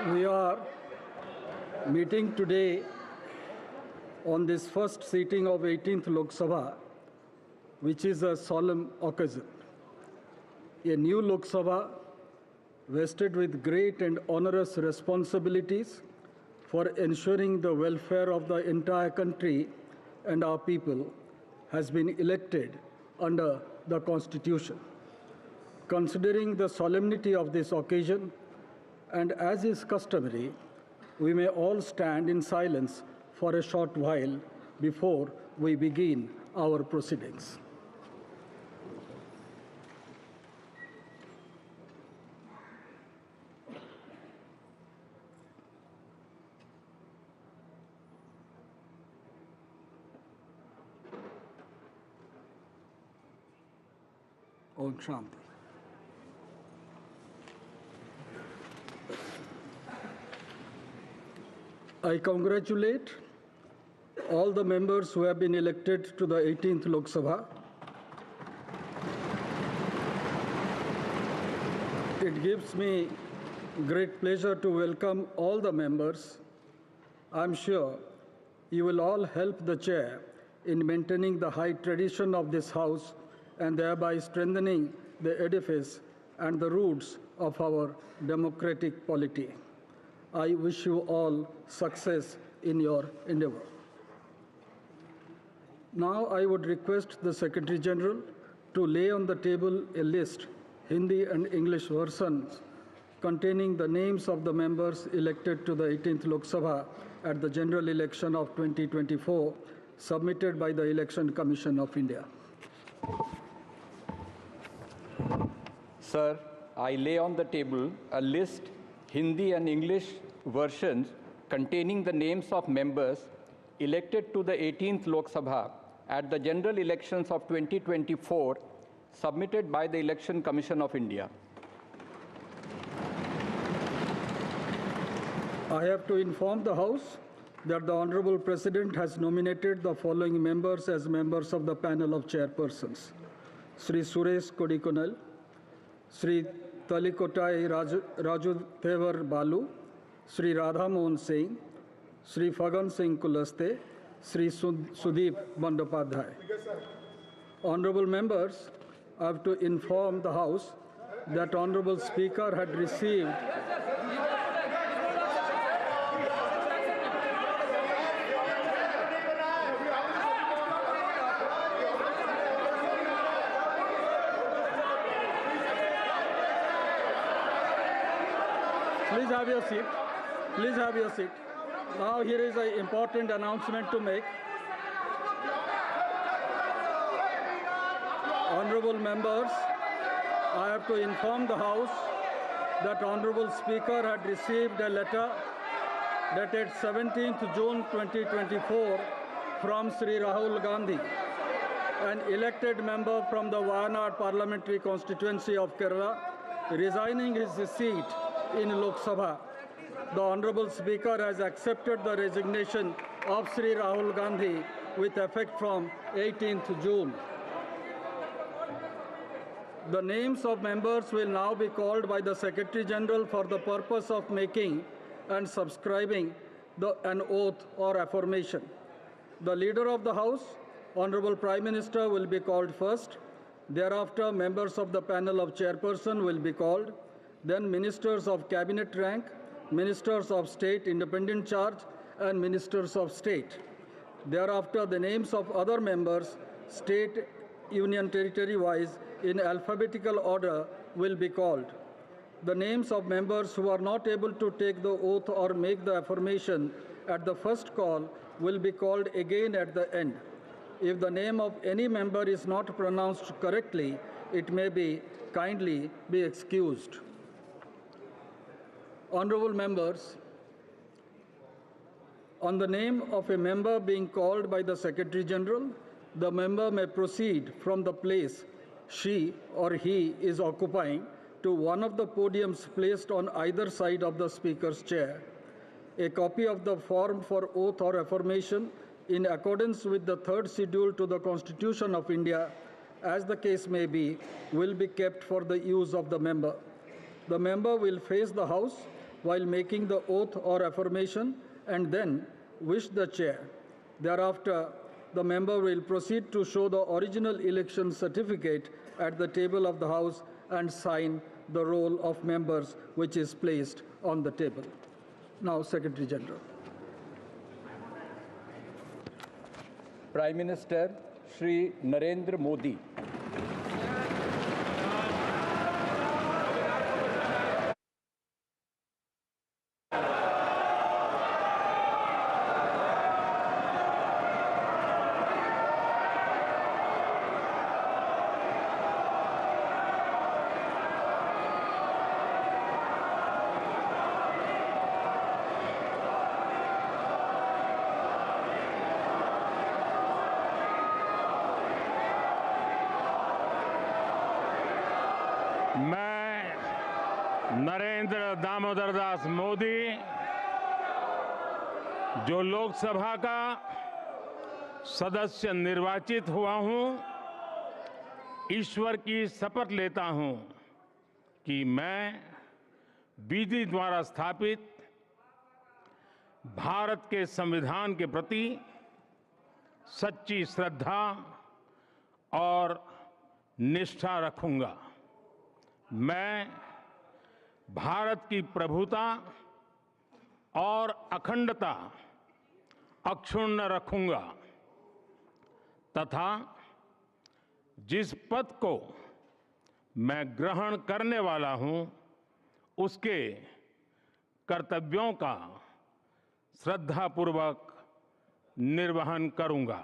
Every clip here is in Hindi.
We are meeting today on this first sitting of 18th Lok Sabha, which is a solemn occasion. A new Lok Sabha vested with great and onerous responsibilities for ensuring the welfare of the entire country and our people has been elected under the Constitution. Considering the solemnity of this occasion, and as is customary, we may all stand in silence for a short while before we begin our proceedings. Om Shanti. I congratulate all the members who have been elected to the 18th Lok Sabha. It gives me great pleasure to welcome all the members. I'm sure you will all help the chair in maintaining the high tradition of this house and thereby strengthening the edifice and the roots of our democratic polity. I wish you all success in your endeavor. Now I would request the Secretary General to lay on the table a list, Hindi and English versions, containing the names of the members elected to the 18th Lok Sabha at the general election of 2024, submitted by the Election Commission of India. Sir, I lay on the table a list, Hindi and English versions containing the names of members elected to the 18th Lok Sabha at the general elections of 2024, submitted by the Election Commission of India. I have to inform the House that the Honorable President has nominated the following members as members of the panel of chairpersons: Sri Suresh Kodikonal, Sri Talikotai Raju Thevar Balu, Sri Radha Mohan Singh, Sri Fagan Singh Kulaste, Sri Sudeep Bandopadhyay. Honorable members, I have to inform the House that Honorable Speaker had received Please have your seat. Please have your seat. Now here is an important announcement to make. Honorable members, I have to inform the House that Honorable Speaker had received a letter dated 17th June 2024 from Sri Rahul Gandhi, an elected member from the Wayanad Parliamentary Constituency of Kerala, resigning his seat in Lok Sabha. The Honorable Speaker has accepted the resignation of Sri Rahul Gandhi with effect from 18th June. The names of members will now be called by the Secretary General for the purpose of making and subscribing an oath or affirmation. The Leader of the House, Honorable Prime Minister, will be called first. Thereafter, members of the panel of chairperson will be called. Then Ministers of Cabinet rank, Ministers of State independent charge, and Ministers of State. Thereafter, the names of other members, state, union territory wise, in alphabetical order will be called. The names of members who are not able to take the oath or make the affirmation at the first call will be called again at the end. If the name of any member is not pronounced correctly, it may be kindly be excused. Honorable members, on the name of a member being called by the Secretary General, the member may proceed from the place she or he is occupying to one of the podiums placed on either side of the Speaker's chair. A copy of the form for oath or affirmation in accordance with the third schedule to the Constitution of India, as the case may be, will be kept for the use of the member. The member will face the House while making the oath or affirmation and then wish the chair. Thereafter, the member will proceed to show the original election certificate at the table of the House and sign the roll of members which is placed on the table. Now, Secretary General. Prime Minister Shri Narendra Modi. मैं नरेंद्र दामोदर दास मोदी जो लोकसभा का सदस्य निर्वाचित हुआ हूं, ईश्वर की शपथ लेता हूं कि मैं विधि द्वारा स्थापित भारत के संविधान के प्रति सच्ची श्रद्धा और निष्ठा रखूंगा। मैं भारत की प्रभुता और अखंडता अक्षुण्ण रखूंगा तथा जिस पद को मैं ग्रहण करने वाला हूं, उसके कर्तव्यों का श्रद्धापूर्वक निर्वहन करूंगा।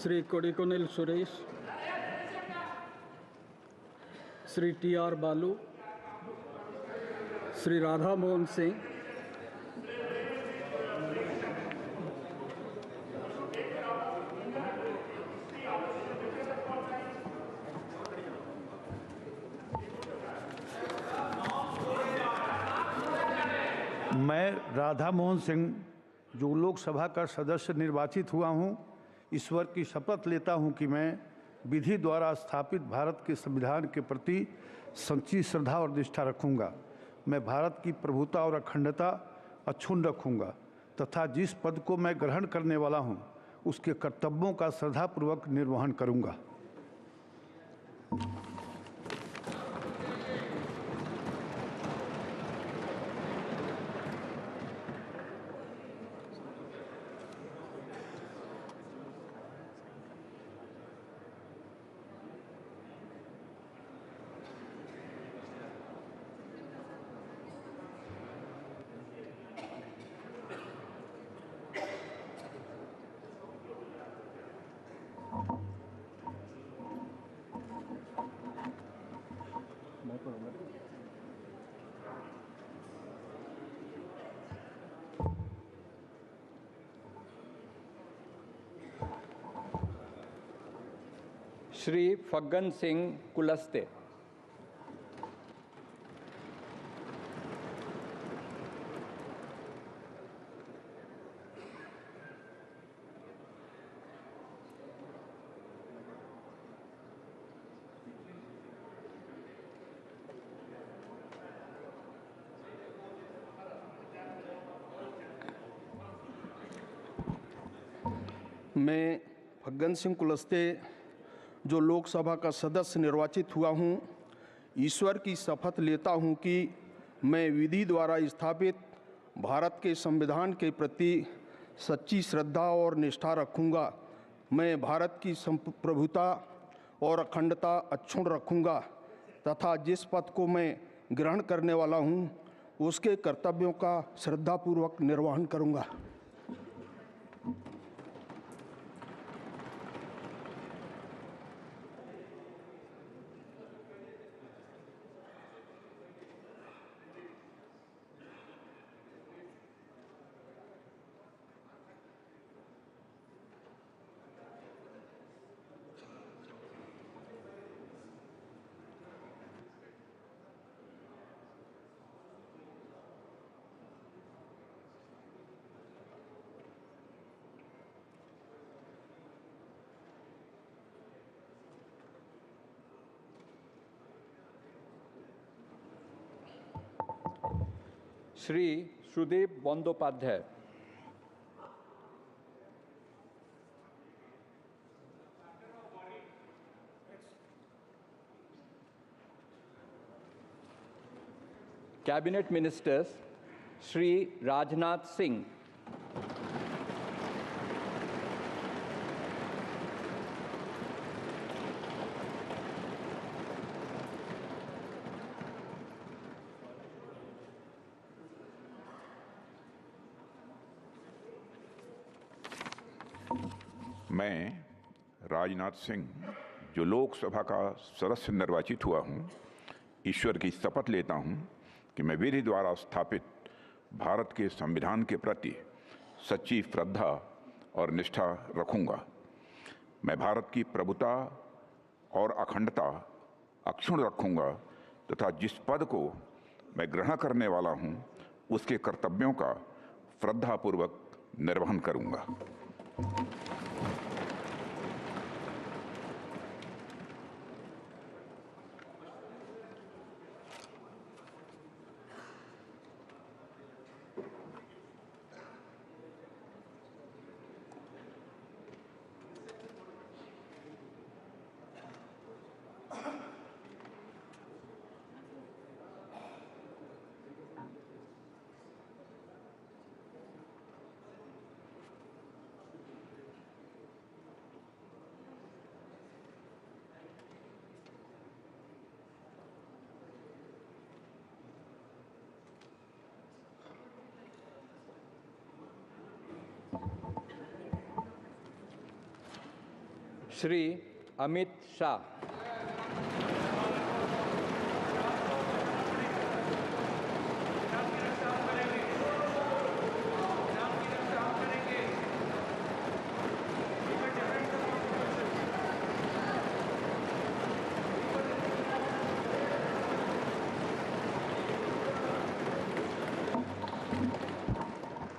Sri Kodikonil Suresh, Sri T.R. Balu, Sri Radha Mohan Singh, मैं राधा मोहन सिंह जो लोकसभा का सदस्य निर्वाचित हुआ हूं, ईश्वर की शपथ लेता हूं कि मैं विधि द्वारा स्थापित भारत के संविधान के प्रति सच्ची श्रद्धा और निष्ठा रखूंगा। मैं भारत की प्रभुता और अखंडता अक्षुण्ण रखूंगा तथा जिस पद को मैं ग्रहण करने वाला हूं, उसके कर्तव्यों का श्रद्धापूर्वक निर्वहन करूंगा। Shri Phaggan Singh Kulaste. मैं फग्गन सिंह कुलस्ते जो लोकसभा का सदस्य निर्वाचित हुआ हूं, ईश्वर की शपथ लेता हूं कि मैं विधि द्वारा स्थापित भारत के संविधान के प्रति सच्ची श्रद्धा और निष्ठा रखूंगा। मैं भारत की संप्रभुता और अखंडता अक्षुण्ण रखूंगा तथा जिस पद को मैं ग्रहण करने वाला हूं, उसके कर्तव्यों का श्रद्धापूर्वक निर्वहन करूंगा। श्री सुदेव बंदोपाध्याय। कैबिनेट मिनिस्टर्स श्री राजनाथ सिंह, मैं राजनाथ सिंह, जो लोकसभा का सदस्य निर्वाचित हुआ हूं, ईश्वर की शपथ लेता हूं कि मैं विधि द्वारा स्थापित भारत के संविधान के प्रति सच्ची श्रद्धा और निष्ठा रखूंगा। मैं भारत की प्रभुता और अखंडता अक्षुण्ण रखूंगा तथा जिस पद को मैं ग्रहण करने वाला हूं, उसके कर्तव्यों का श्रद्धापूर्वक निर्वहन करूंगा। श्री अमित शाह।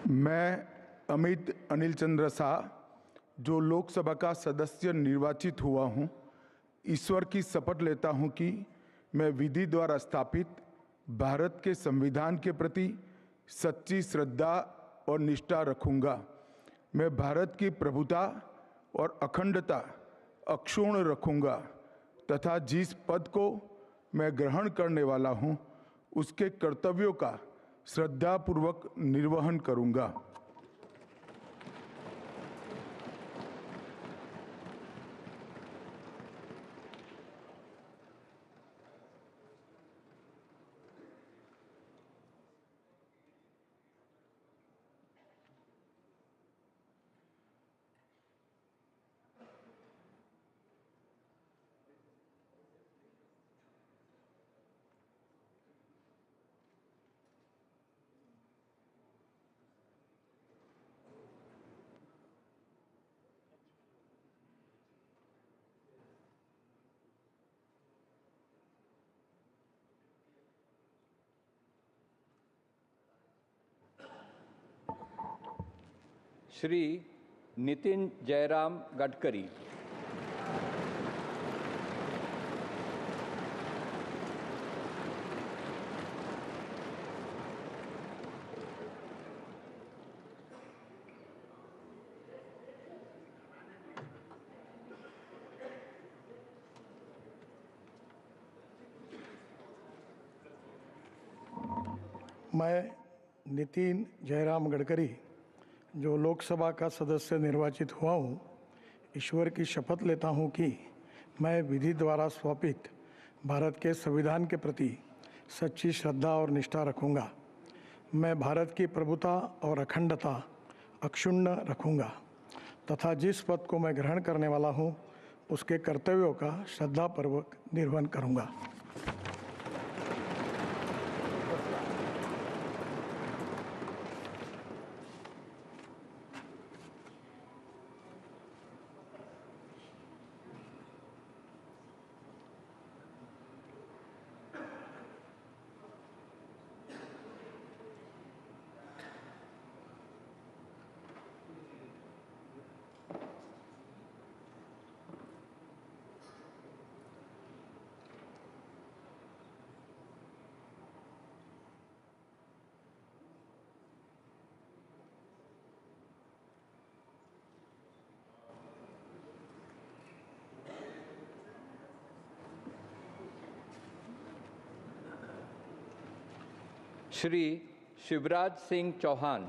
मैं अमित अनिल चंद्र शाह, जो लोकसभा का सदस्य निर्वाचित हुआ हूं, ईश्वर की शपथ लेता हूं कि मैं विधि द्वारा स्थापित भारत के संविधान के प्रति सच्ची श्रद्धा और निष्ठा रखूंगा। मैं भारत की प्रभुता और अखंडता अक्षुण्ण रखूंगा तथा जिस पद को मैं ग्रहण करने वाला हूं, उसके कर्तव्यों का श्रद्धापूर्वक निर्वहन करूंगा। श्री नितिन जयराम गडकरी। मैं नितिन जयराम गडकरी जो लोकसभा का सदस्य निर्वाचित हुआ हूँ, ईश्वर की शपथ लेता हूँ कि मैं विधि द्वारा स्थापित भारत के संविधान के प्रति सच्ची श्रद्धा और निष्ठा रखूँगा। मैं भारत की प्रभुता और अखंडता अक्षुण्ण रखूँगा तथा जिस पद को मैं ग्रहण करने वाला हूँ उसके कर्तव्यों का श्रद्धापूर्वक निर्वहन करूँगा। श्री शिवराज सिंह चौहान।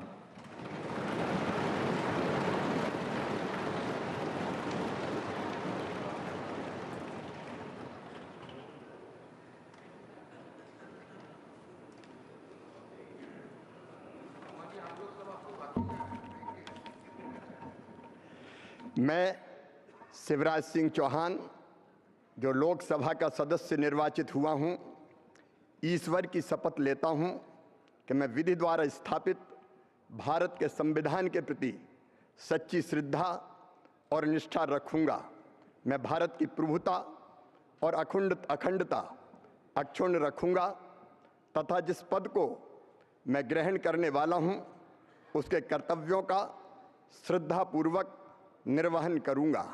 मैं शिवराज सिंह चौहान जो लोकसभा का सदस्य निर्वाचित हुआ हूं, ईश्वर की शपथ लेता हूं कि मैं विधि द्वारा स्थापित भारत के संविधान के प्रति सच्ची श्रद्धा और निष्ठा रखूंगा। मैं भारत की प्रभुता और अखंडता अक्षुण्ण रखूंगा तथा जिस पद को मैं ग्रहण करने वाला हूं उसके कर्तव्यों का श्रद्धापूर्वक निर्वहन करूंगा।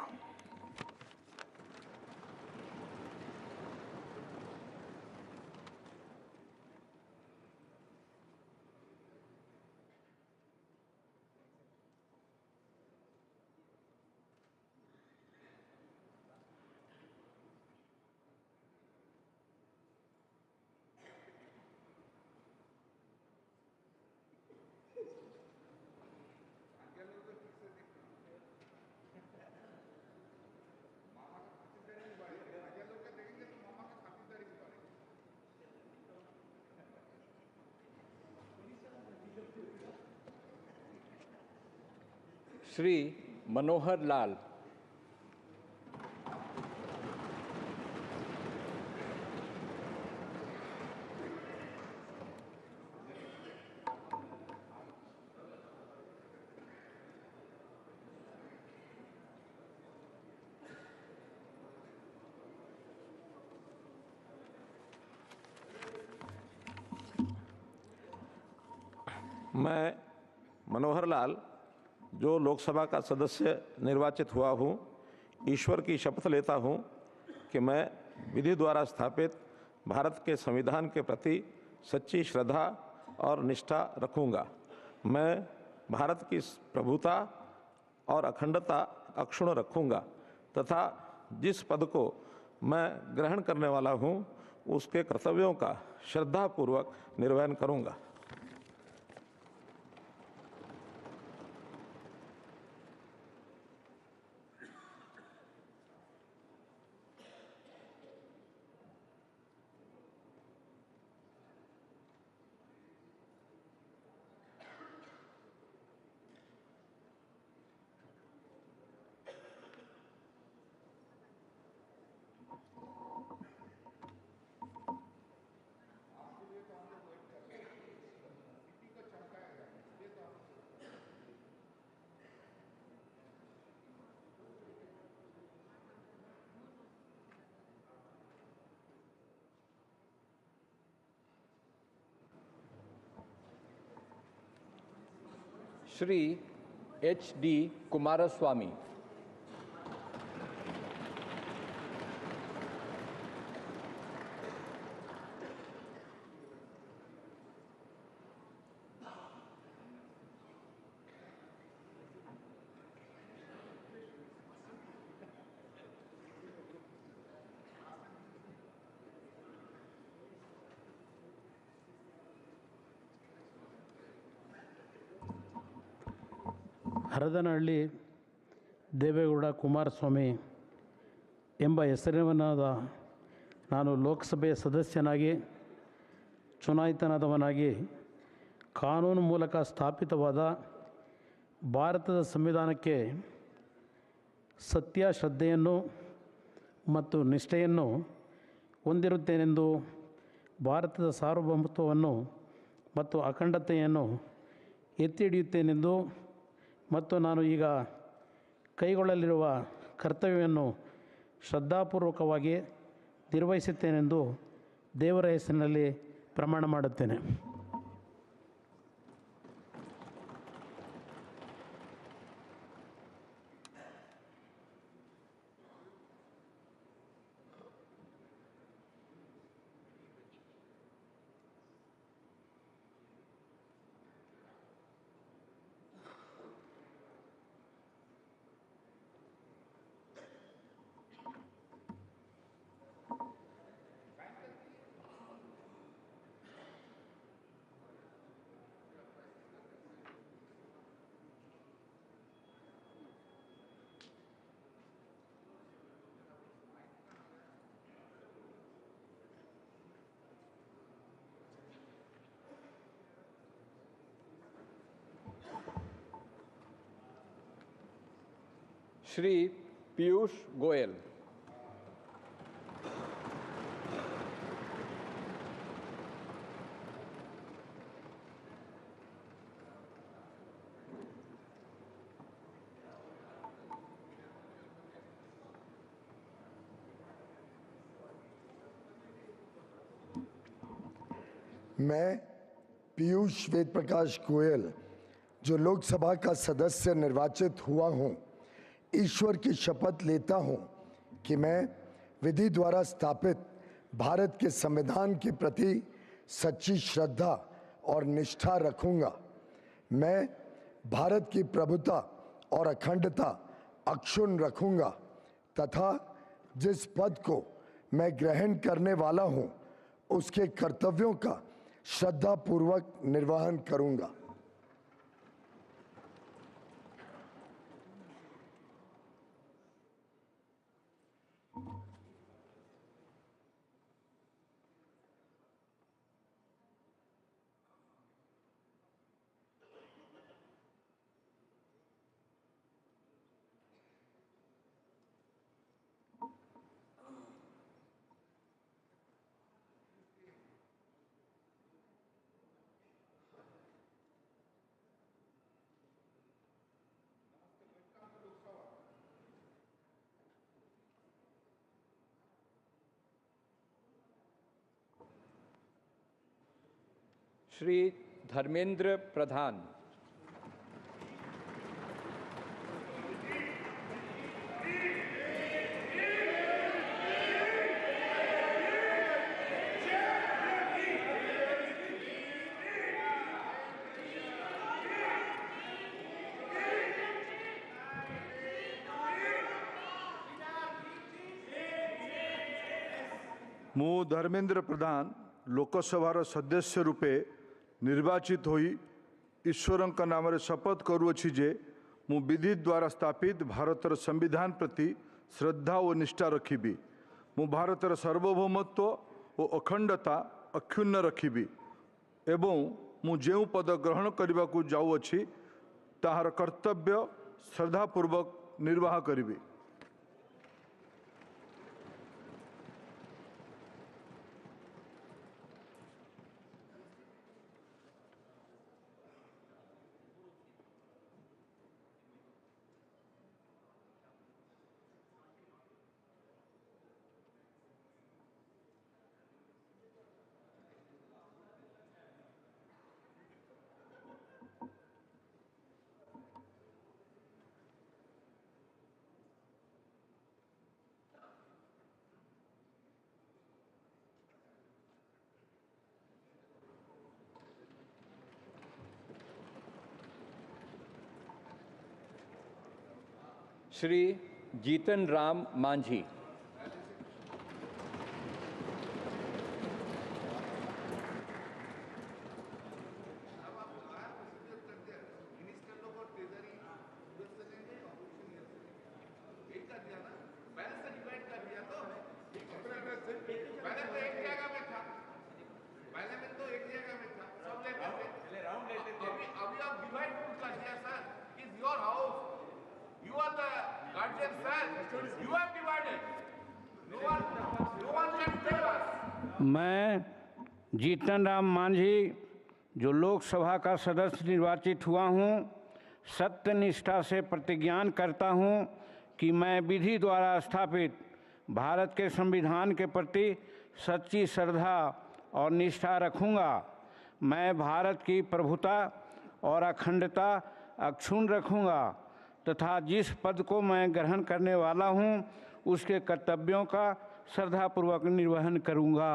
श्री मनोहर लाल। मैं मनोहर लाल जो लोकसभा का सदस्य निर्वाचित हुआ हूँ, ईश्वर की शपथ लेता हूँ कि मैं विधि द्वारा स्थापित भारत के संविधान के प्रति सच्ची श्रद्धा और निष्ठा रखूँगा। मैं भारत की प्रभुता और अखंडता अक्षुण्ण रखूँगा तथा जिस पद को मैं ग्रहण करने वाला हूँ उसके कर्तव्यों का श्रद्धापूर्वक निर्वहन करूँगा। श्री HD कुमारस्वामी। ಹರದನಹಳ್ಳಿ ದೇವೇಗೌಡ ಕುಮಾರಸ್ವಾಮಿ ಎಂಬ ಹೆಸರಿನಾದ ನಾನು ಲೋಕಸಭೆಯ ಸದಸ್ಯನಾಗಿ ಚುನಾಯಿತನಾದವನಾಗಿ ಕಾನೂನು ಮೂಲಕ ಸ್ಥಾಪಿತವಾದ ಭಾರತದ ಸಂವಿಧಾನಕ್ಕೆ ಸತ್ಯ ಶ್ರದ್ಧೆಯನ್ನು ಮತ್ತು ನಿಷ್ಠೆಯನ್ನು ಹೊಂದಿರುತ್ತೇನೆಂದು ಭಾರತದ ಸಾರ್ವಭೌಮತ್ವವನ್ನು ಮತ್ತು ಅಖಂಡತೆಯನ್ನು ಎತ್ತಿ ಹಿಡಿಯುತ್ತೇನೆಂದು ಮತ್ತು ನಾನು ಈಗ ಕೈಗೊಳ್ಳಲಿರುವ ಕರ್ತವ್ಯವನ್ನು ಶ್ರದ್ಧಾಪೂರ್ವಕವಾಗಿ ನಿರ್ವಹಿಸುತ್ತೇನೆಂದು ದೇವರ ಹೆಸರಿನಲ್ಲಿ ಪ್ರಮಾಣ ಮಾಡುತ್ತೇನೆ. श्री पीयूष गोयल। मैं पीयूष वेद प्रकाश गोयल जो लोकसभा का सदस्य निर्वाचित हुआ हूं, ईश्वर की शपथ लेता हूं कि मैं विधि द्वारा स्थापित भारत के संविधान के प्रति सच्ची श्रद्धा और निष्ठा रखूंगा। मैं भारत की प्रभुता और अखंडता अक्षुण्ण रखूंगा तथा जिस पद को मैं ग्रहण करने वाला हूं, उसके कर्तव्यों का श्रद्धापूर्वक निर्वहन करूंगा। श्री धर्मेंद्र प्रधान। ମୁଁ ଧର୍ମେନ୍ଦ୍ର ପ୍ରଧାନ ଲୋକସଭାର ସଦସ୍ୟ ରୂପେ ନିର୍ବାଚିତ ହୋଇ ଈଶ୍ୱରଙ୍କ ନାମରେ ଶପଥ କରୁଅଛି ଯେ ମୁଁ ବିଧି ଦ୍ୱାରା ସ୍ଥାପିତ ଭାରତର ସମ୍ବିଧାନ ପ୍ରତି ଶ୍ରଦ୍ଧା ଓ ନିଷ୍ଠା ରଖିବି। ମୁଁ ଭାରତର ସାର୍ବଭୌମତ୍ୱ ଓ ଅଖଣ୍ଡତା ଅକ୍ଷୁଣ୍ଣ ରଖିବି ଏବଂ ମୁଁ ଯେଉଁ ପଦ ଗ୍ରହଣ କରିବାକୁ ଯାଉଅଛି ତାହାର କର୍ତ୍ତବ୍ୟ ଶ୍ରଦ୍ଧାପୂର୍ବକ ନିର୍ବାହ କରିବି। श्री जीतन राम मांझी। मैं जीतन राम मांझी, जो लोकसभा का सदस्य निर्वाचित हुआ हूँ, सत्यनिष्ठा से प्रतिज्ञान करता हूँ कि मैं विधि द्वारा स्थापित भारत के संविधान के प्रति सच्ची श्रद्धा और निष्ठा रखूँगा। मैं भारत की प्रभुता और अखंडता अक्षुण्ण रखूँगा तथा जिस पद को मैं ग्रहण करने वाला हूँ उसके कर्तव्यों का श्रद्धापूर्वक निर्वहन करूँगा।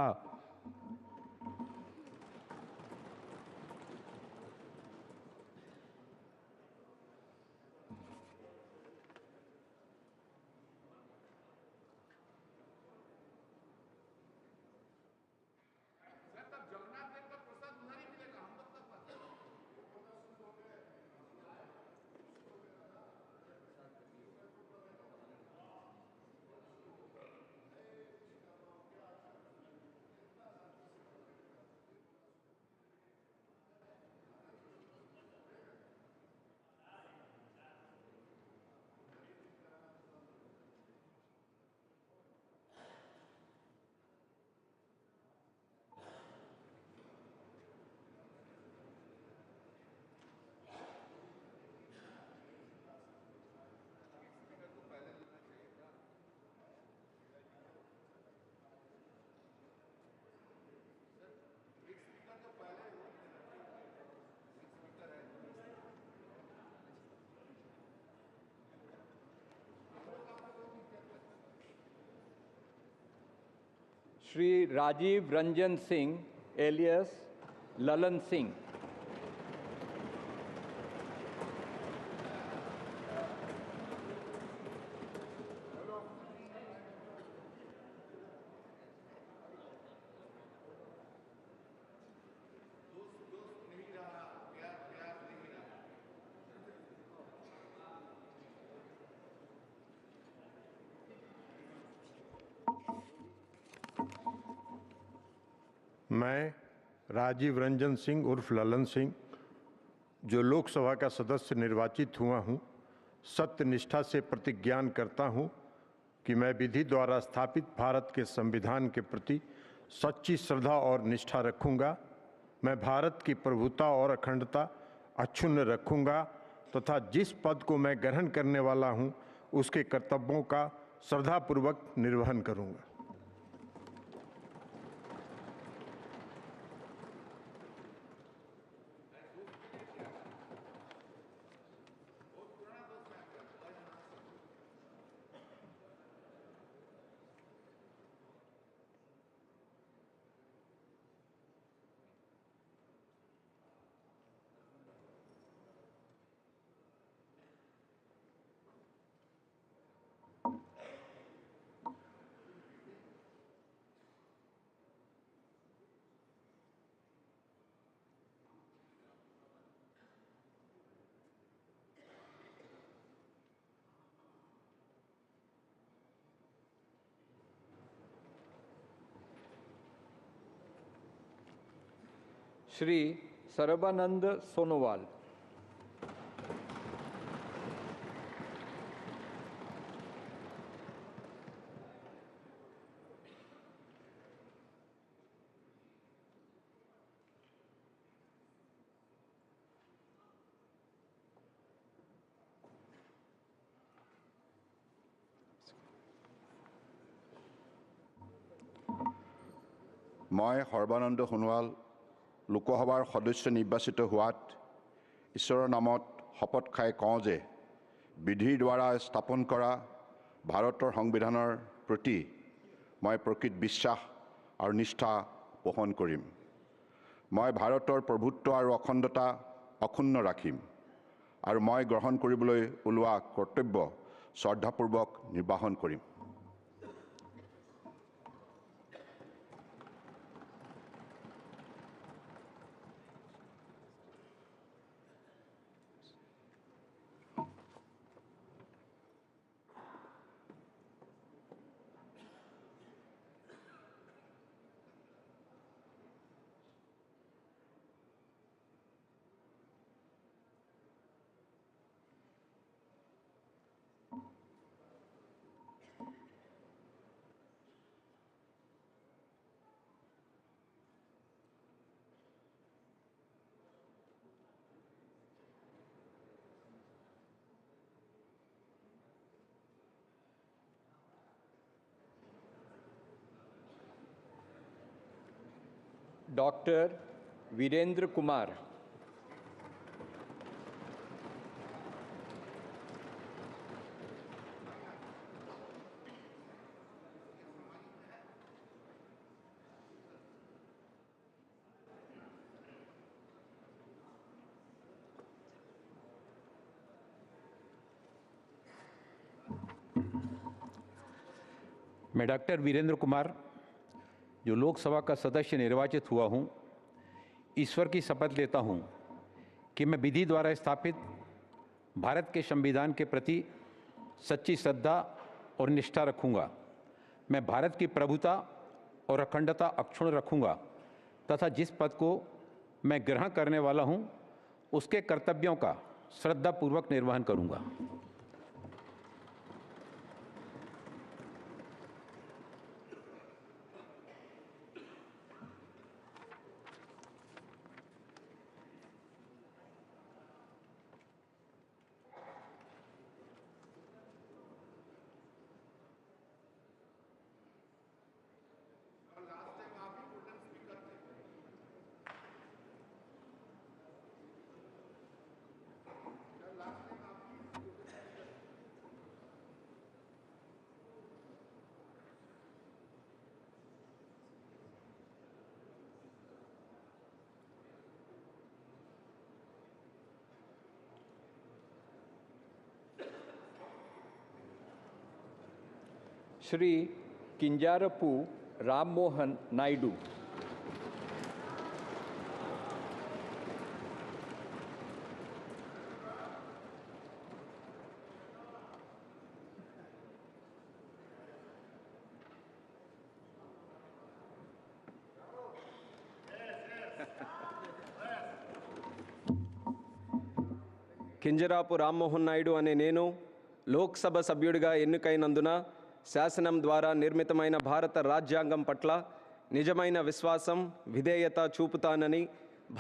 श्री राजीव रंजन सिंह एलियस ललन सिंह। मैं राजीव रंजन सिंह उर्फ ललन सिंह, जो लोकसभा का सदस्य निर्वाचित हुआ हूँ, सत्यनिष्ठा से प्रतिज्ञान करता हूँ कि मैं विधि द्वारा स्थापित भारत के संविधान के प्रति सच्ची श्रद्धा और निष्ठा रखूँगा। मैं भारत की प्रभुता और अखंडता अक्षुण्ण रखूँगा तथा जिस पद को मैं ग्रहण करने वाला हूँ उसके कर्तव्यों का श्रद्धापूर्वक निर्वहन करूँगा। श्री सर्बानंद सोनोवाल। मैं सर्बानंद सोनोवाल লোকসভাৰ সদস্য নিৰ্বাচিত হোৱাত ঈশ্বৰৰ নামত শপত খাই কওঁ যে বিধিৰ দ্বাৰা স্থাপন কৰা ভাৰতৰ সংবিধানৰ প্ৰতি মই প্ৰকৃত বিশ্বাস আৰু নিষ্ঠা পোষণ কৰিম। মই ভাৰতৰ প্ৰভুত্ব আৰু অখণ্ডতা অক্ষুণ্ণ ৰাখিম আৰু মই গ্ৰহণ কৰিবলৈ ওলোৱা কৰ্তব্য শ্ৰদ্ধাপূৰ্বক নিৰ্বাহন কৰিম। Dr. Virendra Kumar. मैं डॉक्टर वीरेंद्र कुमार जो लोकसभा का सदस्य निर्वाचित हुआ हूं, ईश्वर की शपथ लेता हूं कि मैं विधि द्वारा स्थापित भारत के संविधान के प्रति सच्ची श्रद्धा और निष्ठा रखूंगा। मैं भारत की प्रभुता और अखंडता अक्षुण्ण रखूंगा तथा जिस पद को मैं ग्रहण करने वाला हूं, उसके कर्तव्यों का श्रद्धापूर्वक निर्वहन करूंगा। श्री किंजारपू राम मोहन नायडू। కింజరాపు రామ్మోహన్ నాయుడు అనే నేను లోక్సభ సభ్యుడిగా ఎన్నికైనందున శాసనం ద్వారా నిర్మితమైన భారత రాజ్యాంగం పట్ల నిజమైన విశ్వాసం, విధేయత చూపుతానని,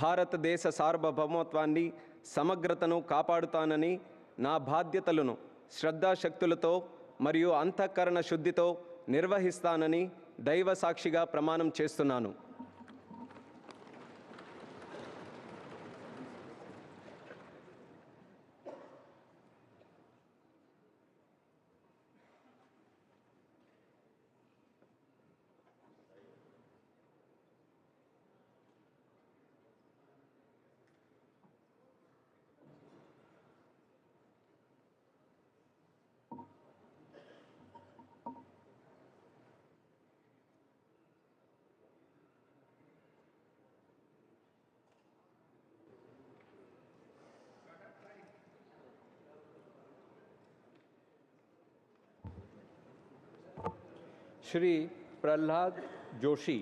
భారతదేశ సార్వభౌమత్వాన్ని, సమగ్రతను కాపాడుతానని, నా బాధ్యతలను శ్రద్ధాశక్తులతో మరియు అంతఃకరణ శుద్ధితో నిర్వహిస్తానని దైవ సాక్షిగా ప్రమాణం చేస్తున్నాను. श्री प्रहलाद जोशी।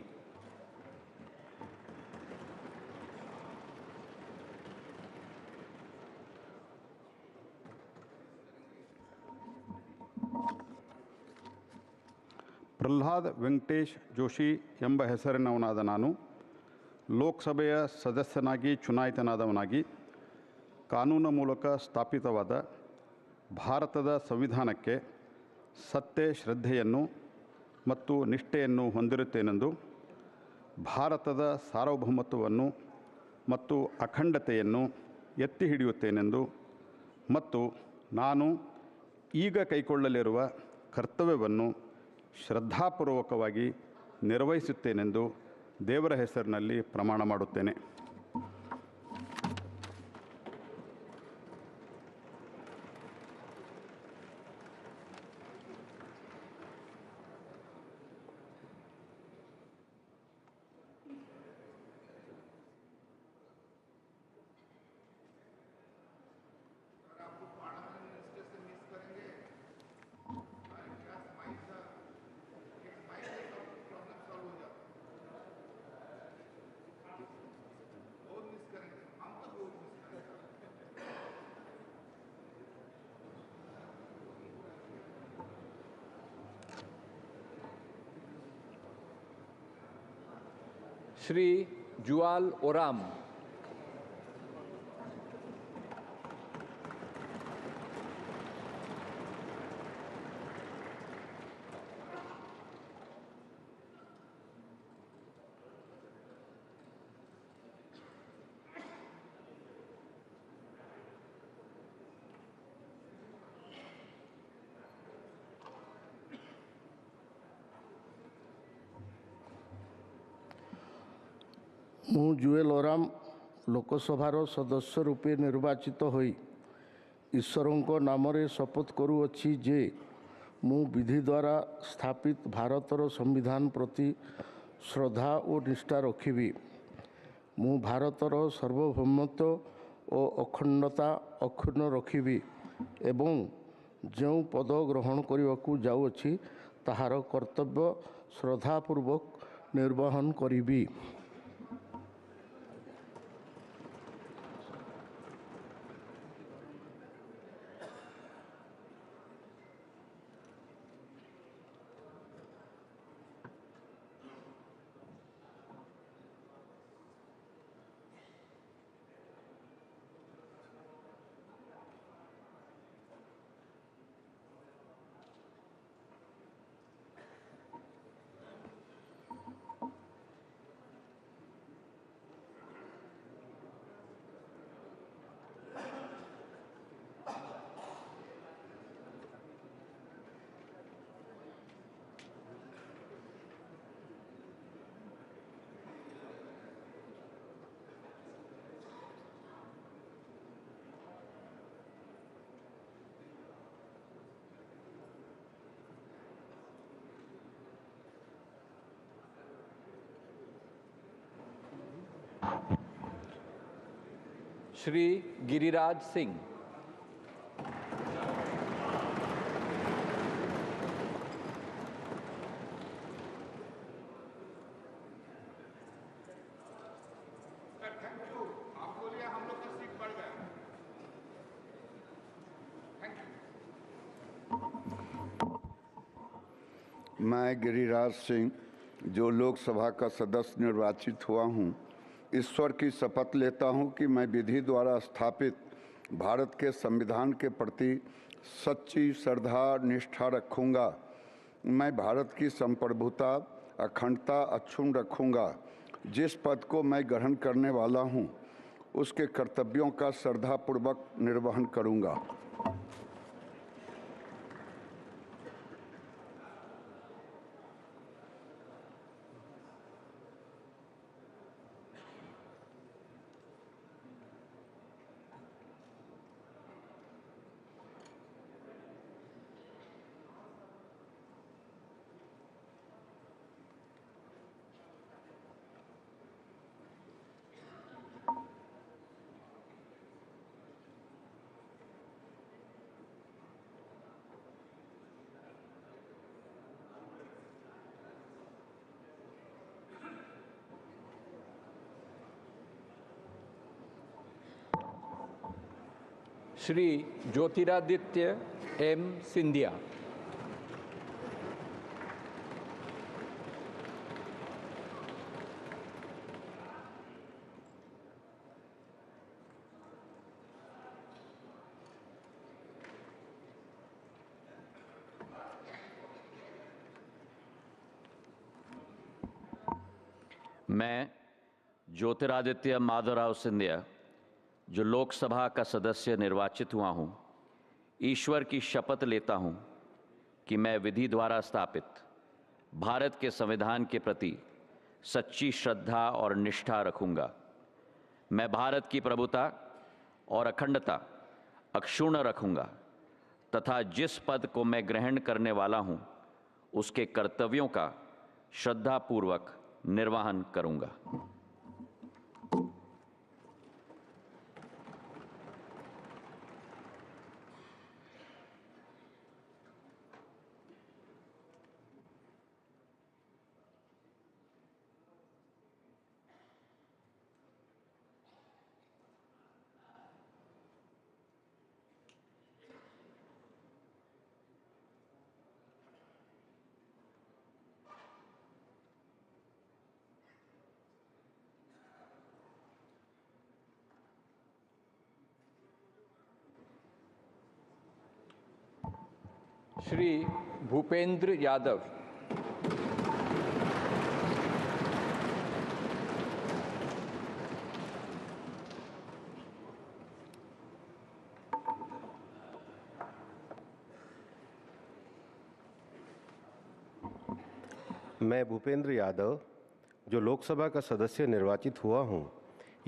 ಪ್ರಹ್ಲಾದ್ ವೆಂಕಟೇಶ್ ಜೋಶಿ ಎಂಬ ಹೆಸರಿನವನಾದ ನಾನು ಲೋಕಸಭೆಯ ಸದಸ್ಯನಾಗಿ ಚುನಾಯಿತನಾದವನಾಗಿ ಕಾನೂನು ಮೂಲಕ ಸ್ಥಾಪಿತವಾದ ಭಾರತದ ಸಂವಿಧಾನಕ್ಕೆ ಸತ್ಯ, ಶ್ರದ್ಧೆಯನ್ನು ಮತ್ತು ನಿಷ್ಠೆಯನ್ನು ಹೊಂದಿರುತ್ತೇನೆಂದು, ಭಾರತದ ಸಾರ್ವಭೌಮತ್ವವನ್ನು ಮತ್ತು ಅಖಂಡತೆಯನ್ನು ಎತ್ತಿ ಹಿಡಿಯುತ್ತೇನೆಂದು ಮತ್ತು ನಾನು ಈಗ ಕೈಗೊಳ್ಳಲಿರುವ ಕರ್ತವ್ಯವನ್ನು ಶ್ರದ್ಧಾಪೂರ್ವಕವಾಗಿ ನಿರ್ವಹಿಸುತ್ತೇನೆಂದು ದೇವರ ಹೆಸರಿನಲ್ಲಿ ಪ್ರಮಾಣ ಮಾಡುತ್ತೇನೆ. श्री जुआल ओराम। ମୁଁ ଜୁଏଲ ଓରାମ ଲୋକସଭାର ସଦସ୍ୟ ରୂପେ ନିର୍ବାଚିତ ହୋଇ ଈଶ୍ୱରଙ୍କ ନାମରେ ଶପଥ କରୁଅଛି ଯେ ମୁଁ ବିଧି ଦ୍ୱାରା ସ୍ଥାପିତ ଭାରତର ସମ୍ବିଧାନ ପ୍ରତି ଶ୍ରଦ୍ଧା ଓ ନିଷ୍ଠା ରଖିବି। ମୁଁ ଭାରତର ସାର୍ବଭୌମତ୍ୱ ଓ ଅଖଣ୍ଡତା ଅକ୍ଷୁଣ୍ଣ ରଖିବି ଏବଂ ଯେଉଁ ପଦ ଗ୍ରହଣ କରିବାକୁ ଯାଉଅଛି ତାହାର କର୍ତ୍ତବ୍ୟ ଶ୍ରଦ୍ଧାପୂର୍ବକ ନିର୍ବାହନ କରିବି। श्री गिरिराज सिंह। मैं गिरिराज सिंह जो लोकसभा का सदस्य निर्वाचित हुआ हूँ, ईश्वर की शपथ लेता हूँ कि मैं विधि द्वारा स्थापित भारत के संविधान के प्रति सच्ची श्रद्धा निष्ठा रखूँगा। मैं भारत की संप्रभुता अखंडता अक्षुण्ण रखूँगा। जिस पद को मैं ग्रहण करने वाला हूँ उसके कर्तव्यों का श्रद्धापूर्वक निर्वहन करूँगा। श्री ज्योतिरादित्य एम सिंधिया। मैं ज्योतिरादित्य माधवराव सिंधिया जो लोकसभा का सदस्य निर्वाचित हुआ हूँ, ईश्वर की शपथ लेता हूँ कि मैं विधि द्वारा स्थापित भारत के संविधान के प्रति सच्ची श्रद्धा और निष्ठा रखूँगा। मैं भारत की प्रभुता और अखंडता अक्षुण्ण रखूँगा तथा जिस पद को मैं ग्रहण करने वाला हूँ उसके कर्तव्यों का श्रद्धापूर्वक निर्वहन करूँगा। श्री भूपेंद्र यादव। मैं भूपेंद्र यादव जो लोकसभा का सदस्य निर्वाचित हुआ हूँ,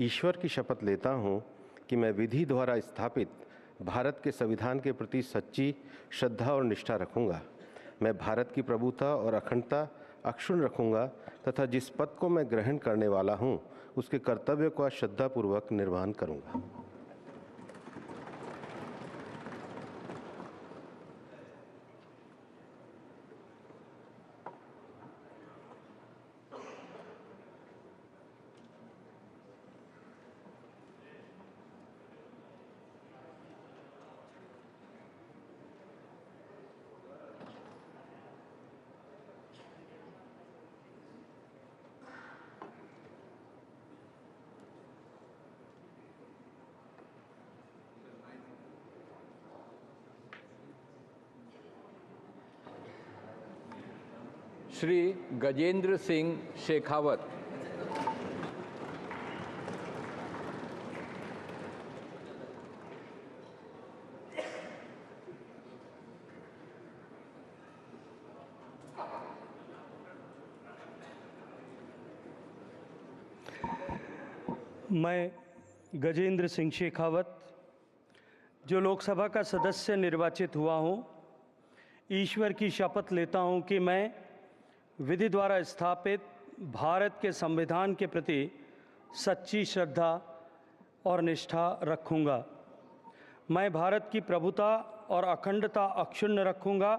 ईश्वर की शपथ लेता हूँ कि मैं विधि द्वारा स्थापित भारत के संविधान के प्रति सच्ची श्रद्धा और निष्ठा रखूँगा। मैं भारत की प्रभुता और अखंडता अक्षुण्ण रखूँगा तथा जिस पद को मैं ग्रहण करने वाला हूँ उसके कर्तव्य का श्रद्धापूर्वक निर्वहन करूँगा। श्री गजेंद्र सिंह शेखावत। मैं गजेंद्र सिंह शेखावत, जो लोकसभा का सदस्य निर्वाचित हुआ हूँ, ईश्वर की शपथ लेता हूँ कि मैं विधि द्वारा स्थापित भारत के संविधान के प्रति सच्ची श्रद्धा और निष्ठा रखूँगा। मैं भारत की प्रभुता और अखंडता अक्षुण्ण रखूँगा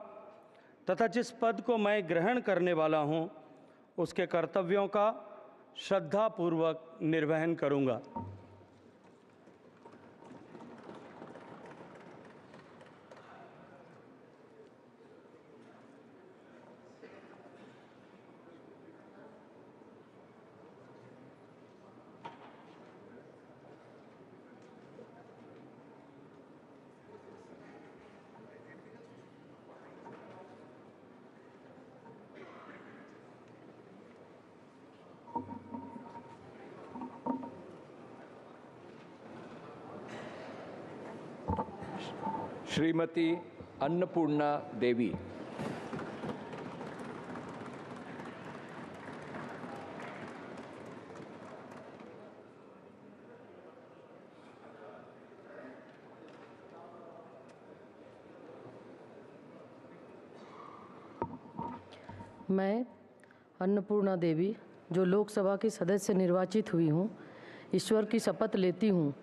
तथा जिस पद को मैं ग्रहण करने वाला हूँ उसके कर्तव्यों का श्रद्धापूर्वक निर्वहन करूँगा। श्रीमती अन्नपूर्णा देवी। मैं अन्नपूर्णा देवी, जो लोकसभा की सदस्य निर्वाचित हुई हूँ, ईश्वर की शपथ लेती हूँ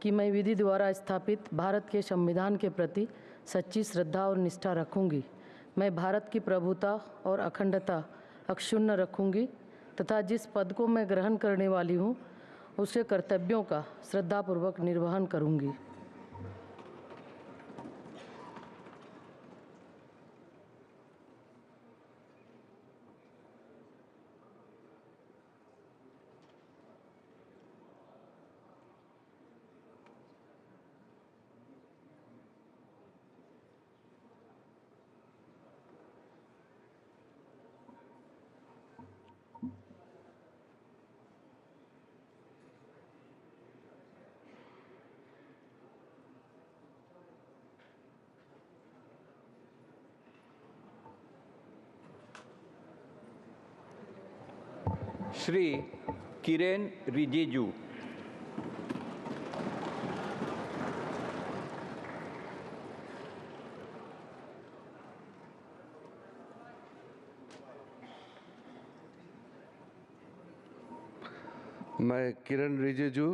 कि मैं विधि द्वारा स्थापित भारत के संविधान के प्रति सच्ची श्रद्धा और निष्ठा रखूंगी। मैं भारत की प्रभुता और अखंडता अक्षुण्ण रखूंगी तथा जिस पद को मैं ग्रहण करने वाली हूँ उसके कर्तव्यों का श्रद्धापूर्वक निर्वहन करूंगी। श्री किरेन रिजिजू। मैं किरण रिजिजू,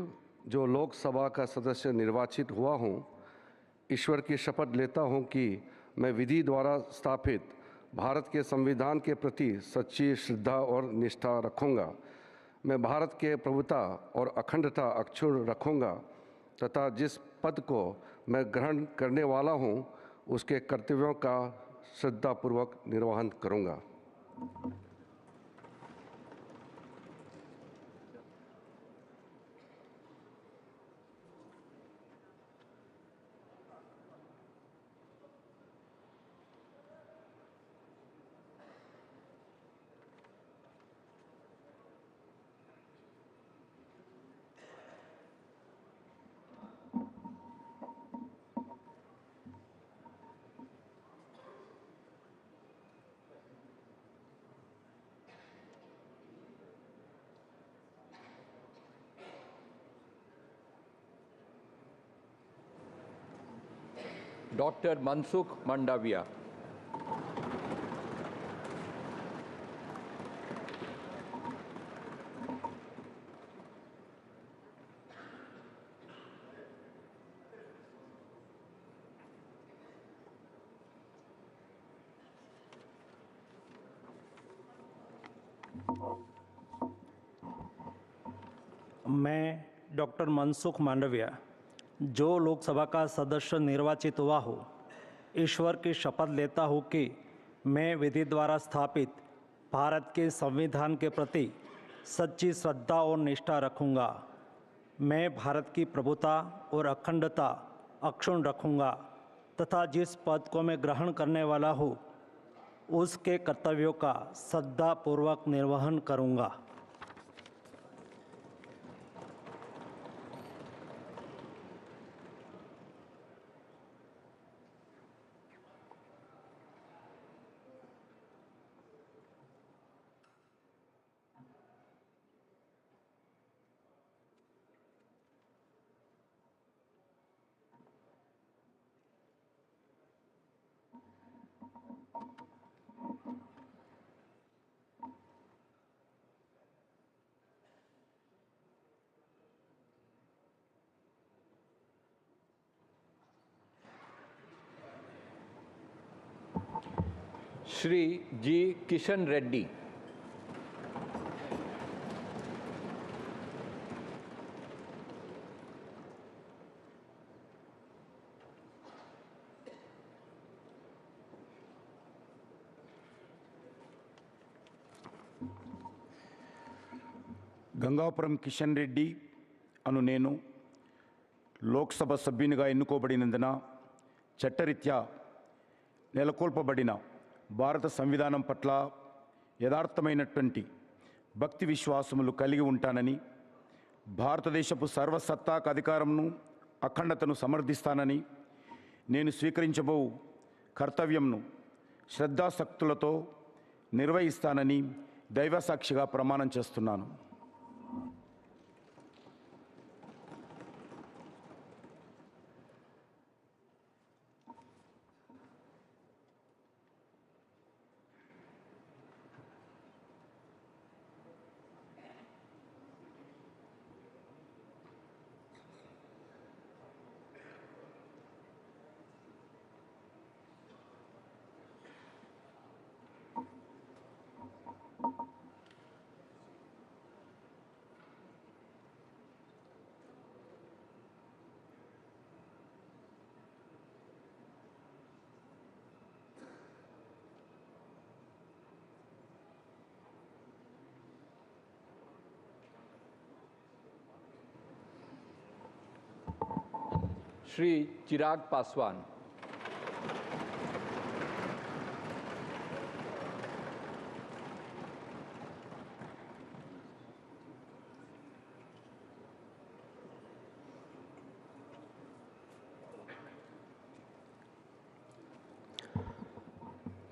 जो लोकसभा का सदस्य निर्वाचित हुआ हूँ, ईश्वर की शपथ लेता हूँ कि मैं विधि द्वारा स्थापित भारत के संविधान के प्रति सच्ची श्रद्धा और निष्ठा रखूँगा। मैं भारत के प्रभुता और अखंडता अक्षुण्ण रखूँगा तथा जिस पद को मैं ग्रहण करने वाला हूँ उसके कर्तव्यों का श्रद्धापूर्वक निर्वहन करूँगा। Dr. Mansukh Mandavia. मैं डॉक्टर मनसुख मांडविया जो लोकसभा का सदस्य निर्वाचित हुआ हूँ, ईश्वर की शपथ लेता हूँ कि मैं विधि द्वारा स्थापित भारत के संविधान के प्रति सच्ची श्रद्धा और निष्ठा रखूँगा। मैं भारत की प्रभुता और अखंडता अक्षुण्ण रखूँगा तथा जिस पद को मैं ग्रहण करने वाला हूँ उसके कर्तव्यों का श्रद्धापूर्वक निर्वहन करूँगा। Shri G. Kishan Reddy. Gangapuram Kishan Reddy అను నేను లోక్సభ సభ్యునిగా ఎన్నుకోబడినందున చట్టరీత్యా నెలకొల్పబడిన భారత సంవిధానం పట్ల యథార్థమైనటువంటి భక్తి విశ్వాసములు కలిగి ఉంటానని, భారతదేశపు సర్వసత్తాక అధికారంను అఖండతను సమర్థిస్తానని, నేను స్వీకరించబో కర్తవ్యంను శ్రద్ధాశక్తులతో నిర్వహిస్తానని దైవసాక్షిగా ప్రమాణం చేస్తున్నాను. Shri Chirag Paswan.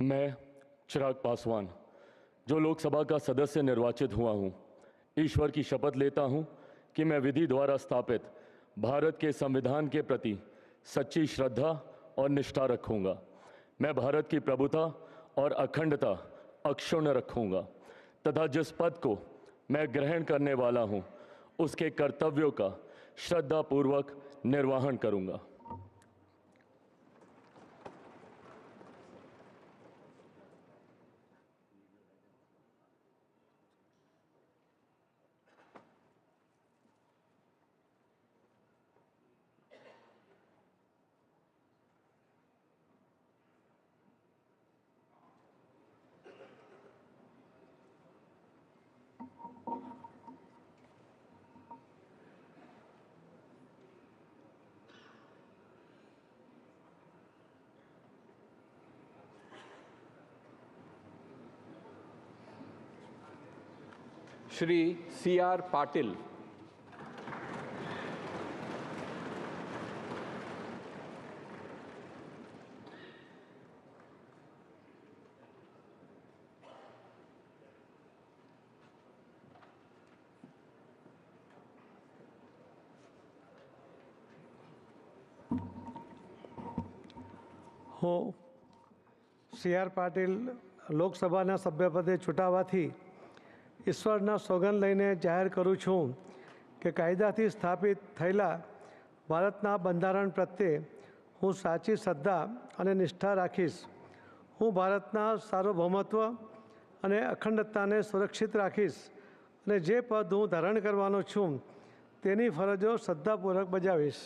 मैं चिराग पासवान जो लोकसभा का सदस्य निर्वाचित हुआ हूं, ईश्वर की शपथ लेता हूं कि मैं विधि द्वारा स्थापित भारत के संविधान के प्रति सच्ची श्रद्धा और निष्ठा रखूंगा। मैं भारत की प्रभुता और अखंडता अक्षुण्ण रखूंगा तथा जिस पद को मैं ग्रहण करने वाला हूं उसके कर्तव्यों का श्रद्धापूर्वक निर्वहन करूंगा। Shri C.R. Patil. હું સી.આર. પાટીલ લોકસભાના સભ્યપદે ચૂંટાવાથી ઈશ્વરના સોગંદ લઈને જાહેર કરું છું કે કાયદાથી સ્થાપિત થયેલા ભારતના બંધારણ પ્રત્યે હું સાચી શ્રદ્ધા અને નિષ્ઠા રાખીશ. હું ભારતના સાર્વભૌમત્વ અને અખંડતાને સુરક્ષિત રાખીશ અને જે પદ હું ધારણ કરવાનો છું તેની ફરજો શ્રદ્ધાપૂર્વક બજાવીશ.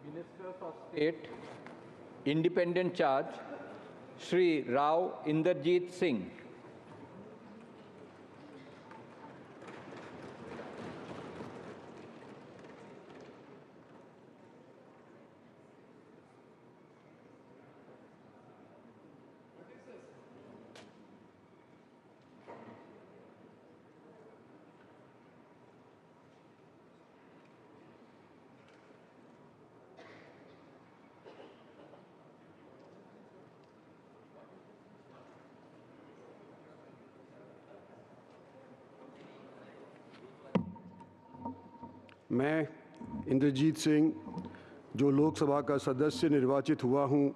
Ministers of State, Independent Charge, Shri Rao Inderjeet Singh. मैं इंद्रजीत सिंह जो लोकसभा का सदस्य निर्वाचित हुआ हूँ,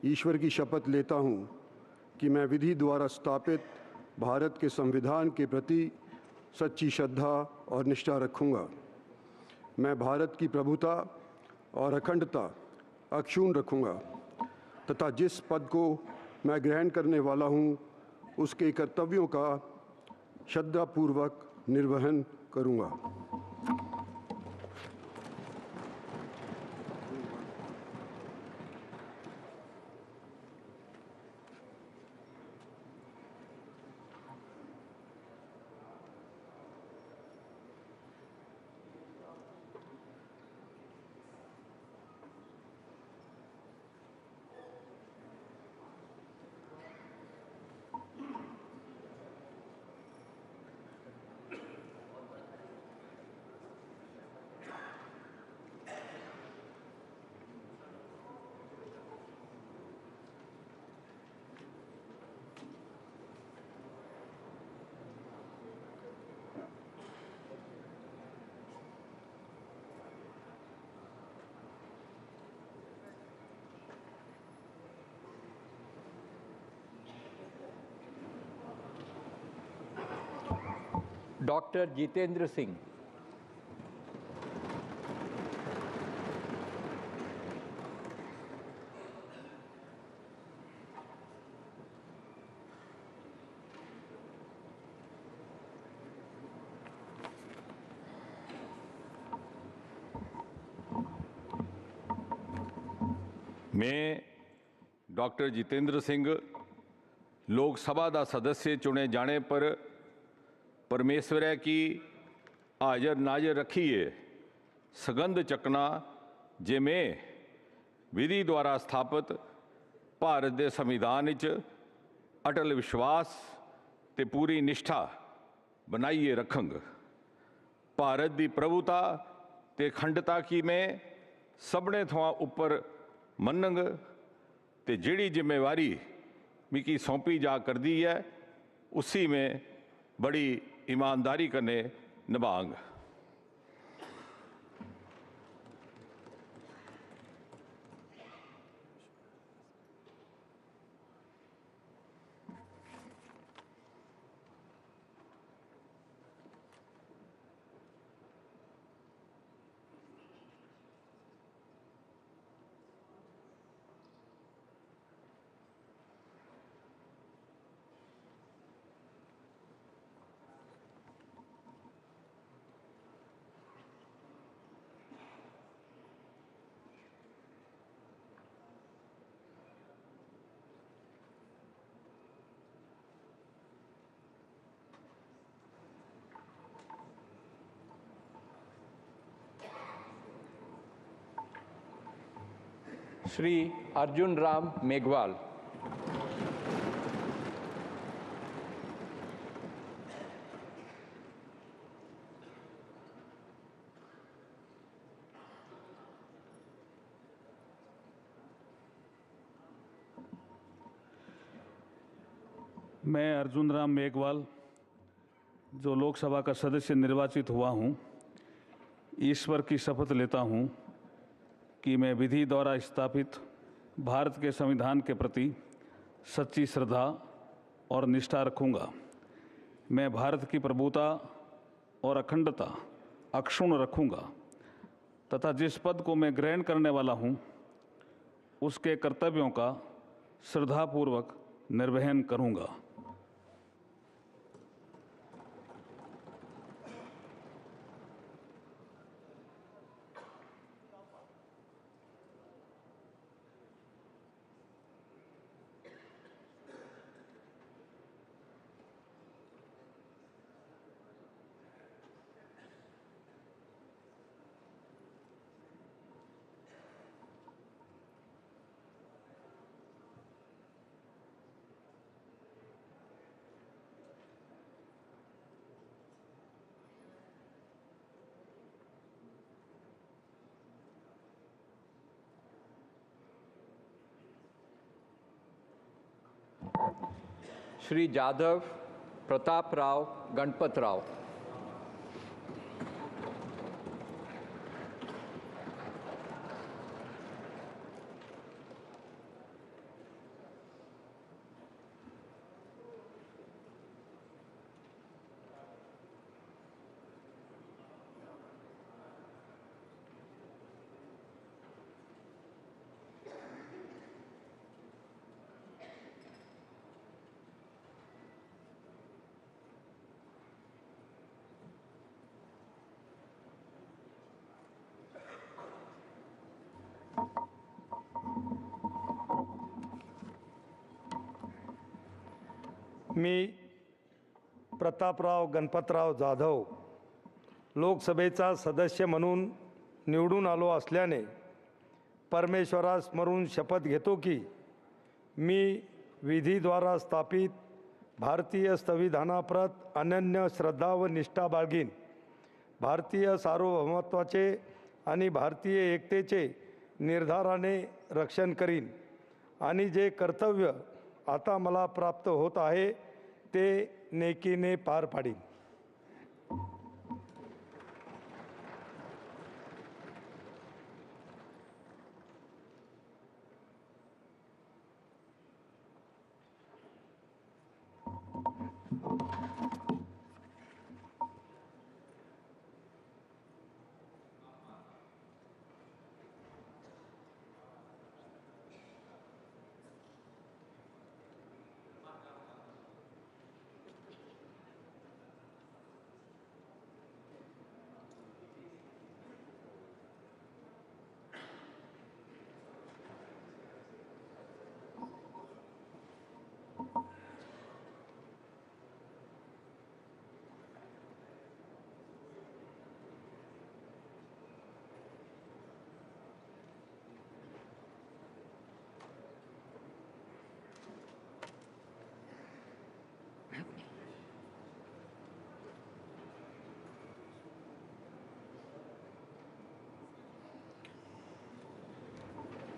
ईश्वर की शपथ लेता हूँ कि मैं विधि द्वारा स्थापित भारत के संविधान के प्रति सच्ची श्रद्धा और निष्ठा रखूँगा. मैं भारत की प्रभुता और अखंडता अक्षुण्ण रखूँगा तथा जिस पद को मैं ग्रहण करने वाला हूँ उसके कर्तव्यों का श्रद्धापूर्वक निर्वहन करूँगा. Dr. Jitendra Singh. मैं डॉक्टर जितेंद्र सिंह लोक सभा का सदस्य चुने जाने पर परमेश्वर की हाजर नाजर रखिए सगंध चकना जे मैं विधि द्वारा स्थापित भारत के संविधान च अटल विश्वास ते पूरी निष्ठा बनाइए रखंग। भारत की प्रभुता ते अखंडता की मैं सबने थोड़ा उपर मनंग ते जिहड़ी जिम्मेवारी मिकी सौंपी जा कर दी है उसी में बड़ी ईमानदारी करने निभांग। श्री अर्जुन राम मेघवाल। मैं अर्जुन राम मेघवाल, जो लोकसभा का सदस्य निर्वाचित हुआ हूँ, ईश्वर की शपथ लेता हूँ कि मैं विधि द्वारा स्थापित भारत के संविधान के प्रति सच्ची श्रद्धा और निष्ठा रखूँगा। मैं भारत की प्रभुता और अखंडता अक्षुण्ण रखूँगा तथा जिस पद को मैं ग्रहण करने वाला हूँ उसके कर्तव्यों का श्रद्धापूर्वक निर्वहन करूँगा। श्री जाधव प्रताप राव गणपत राव। मी प्रतापराव गणपतराव जाधव लोकसभेचा सदस्य म्हणून निवडून आलो असल्याने परमेश्वरासमोरून शपथ घेतो की मी विधीद्वारा स्थापित भारतीय संविधानाप्रत अनन्य श्रद्धा व निष्ठा बाळगीन, भारतीय सार्वभौमत्वाचे आणि भारतीय एकतेचे निर्धाराने रक्षण करीन आणि जे कर्तव्य आता मला प्राप्त होत आहे ते नेकीने पार पाडीन।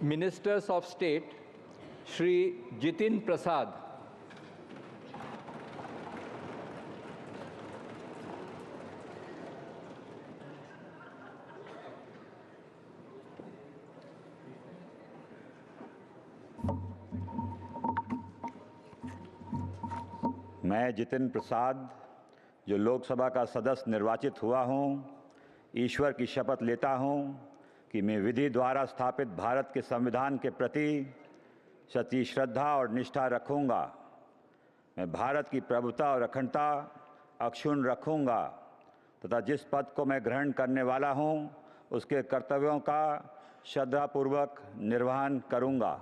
Ministers of State Shri Jitin Prasad. मैं जितिन प्रसाद, जो लोकसभा का सदस्य निर्वाचित हुआ हूँ, ईश्वर की शपथ लेता हूँ कि मैं विधि द्वारा स्थापित भारत के संविधान के प्रति सच्ची श्रद्धा और निष्ठा रखूँगा। मैं भारत की प्रभुता और अखंडता अक्षुण्ण रखूँगा तथा जिस पद को मैं ग्रहण करने वाला हूँ उसके कर्तव्यों का श्रद्धापूर्वक निर्वहन करूँगा।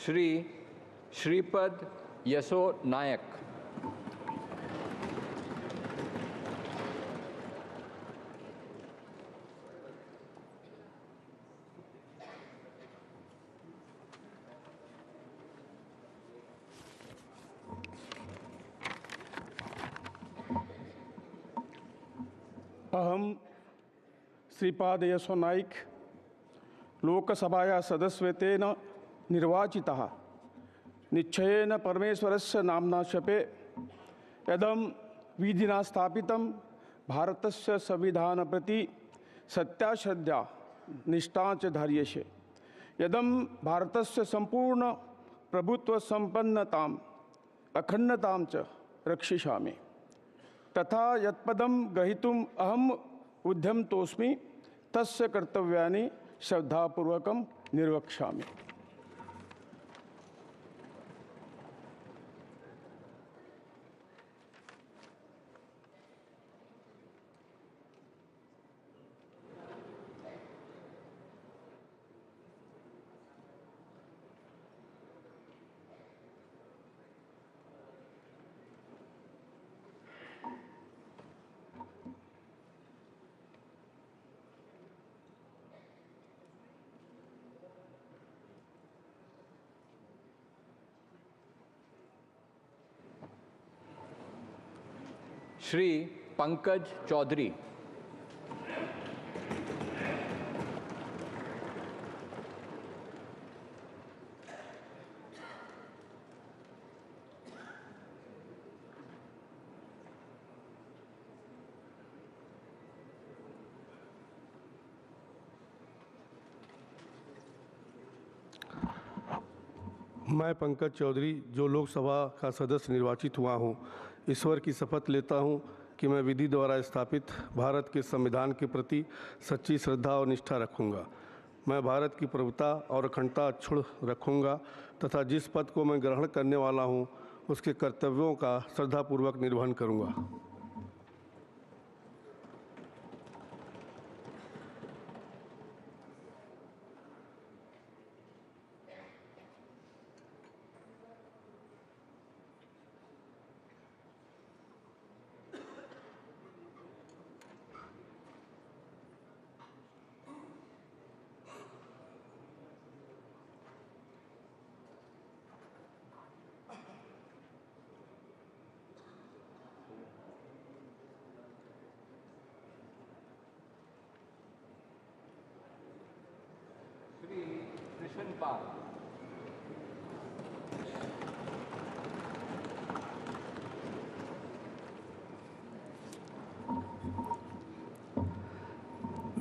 श्री श्रीपद यसो नायक। अहम श्रीपाद यसो नाइक लोकसभाया सदस्यत्वेन निर्वाचितः निश्चयेन परमेश्वरस्य नाम्ना शपे यदं विधिना स्थापितं भारतस्य संविधान प्रति सत्याश्रद्धा निष्ठा च धार्यसे यदं भारतस्य संपूर्ण प्रभुत्व संपन्नताम् अखंडतां च रक्षिष्यामि तथा यत्पदं ग्रहीतुम् अहम् उद्यमतोऽस्मि तस्य कर्तव्यानि श्रद्धापूर्वकं निर्वक्ष्यामि। श्री पंकज चौधरी। मैं पंकज चौधरी जो लोकसभा का सदस्य निर्वाचित हुआ हूँ, ईश्वर की शपथ लेता हूँ कि मैं विधि द्वारा स्थापित भारत के संविधान के प्रति सच्ची श्रद्धा और निष्ठा रखूँगा। मैं भारत की प्रभुता और अखंडता अक्षुण्ण रखूँगा तथा जिस पद को मैं ग्रहण करने वाला हूँ उसके कर्तव्यों का श्रद्धापूर्वक निर्वहन करूँगा।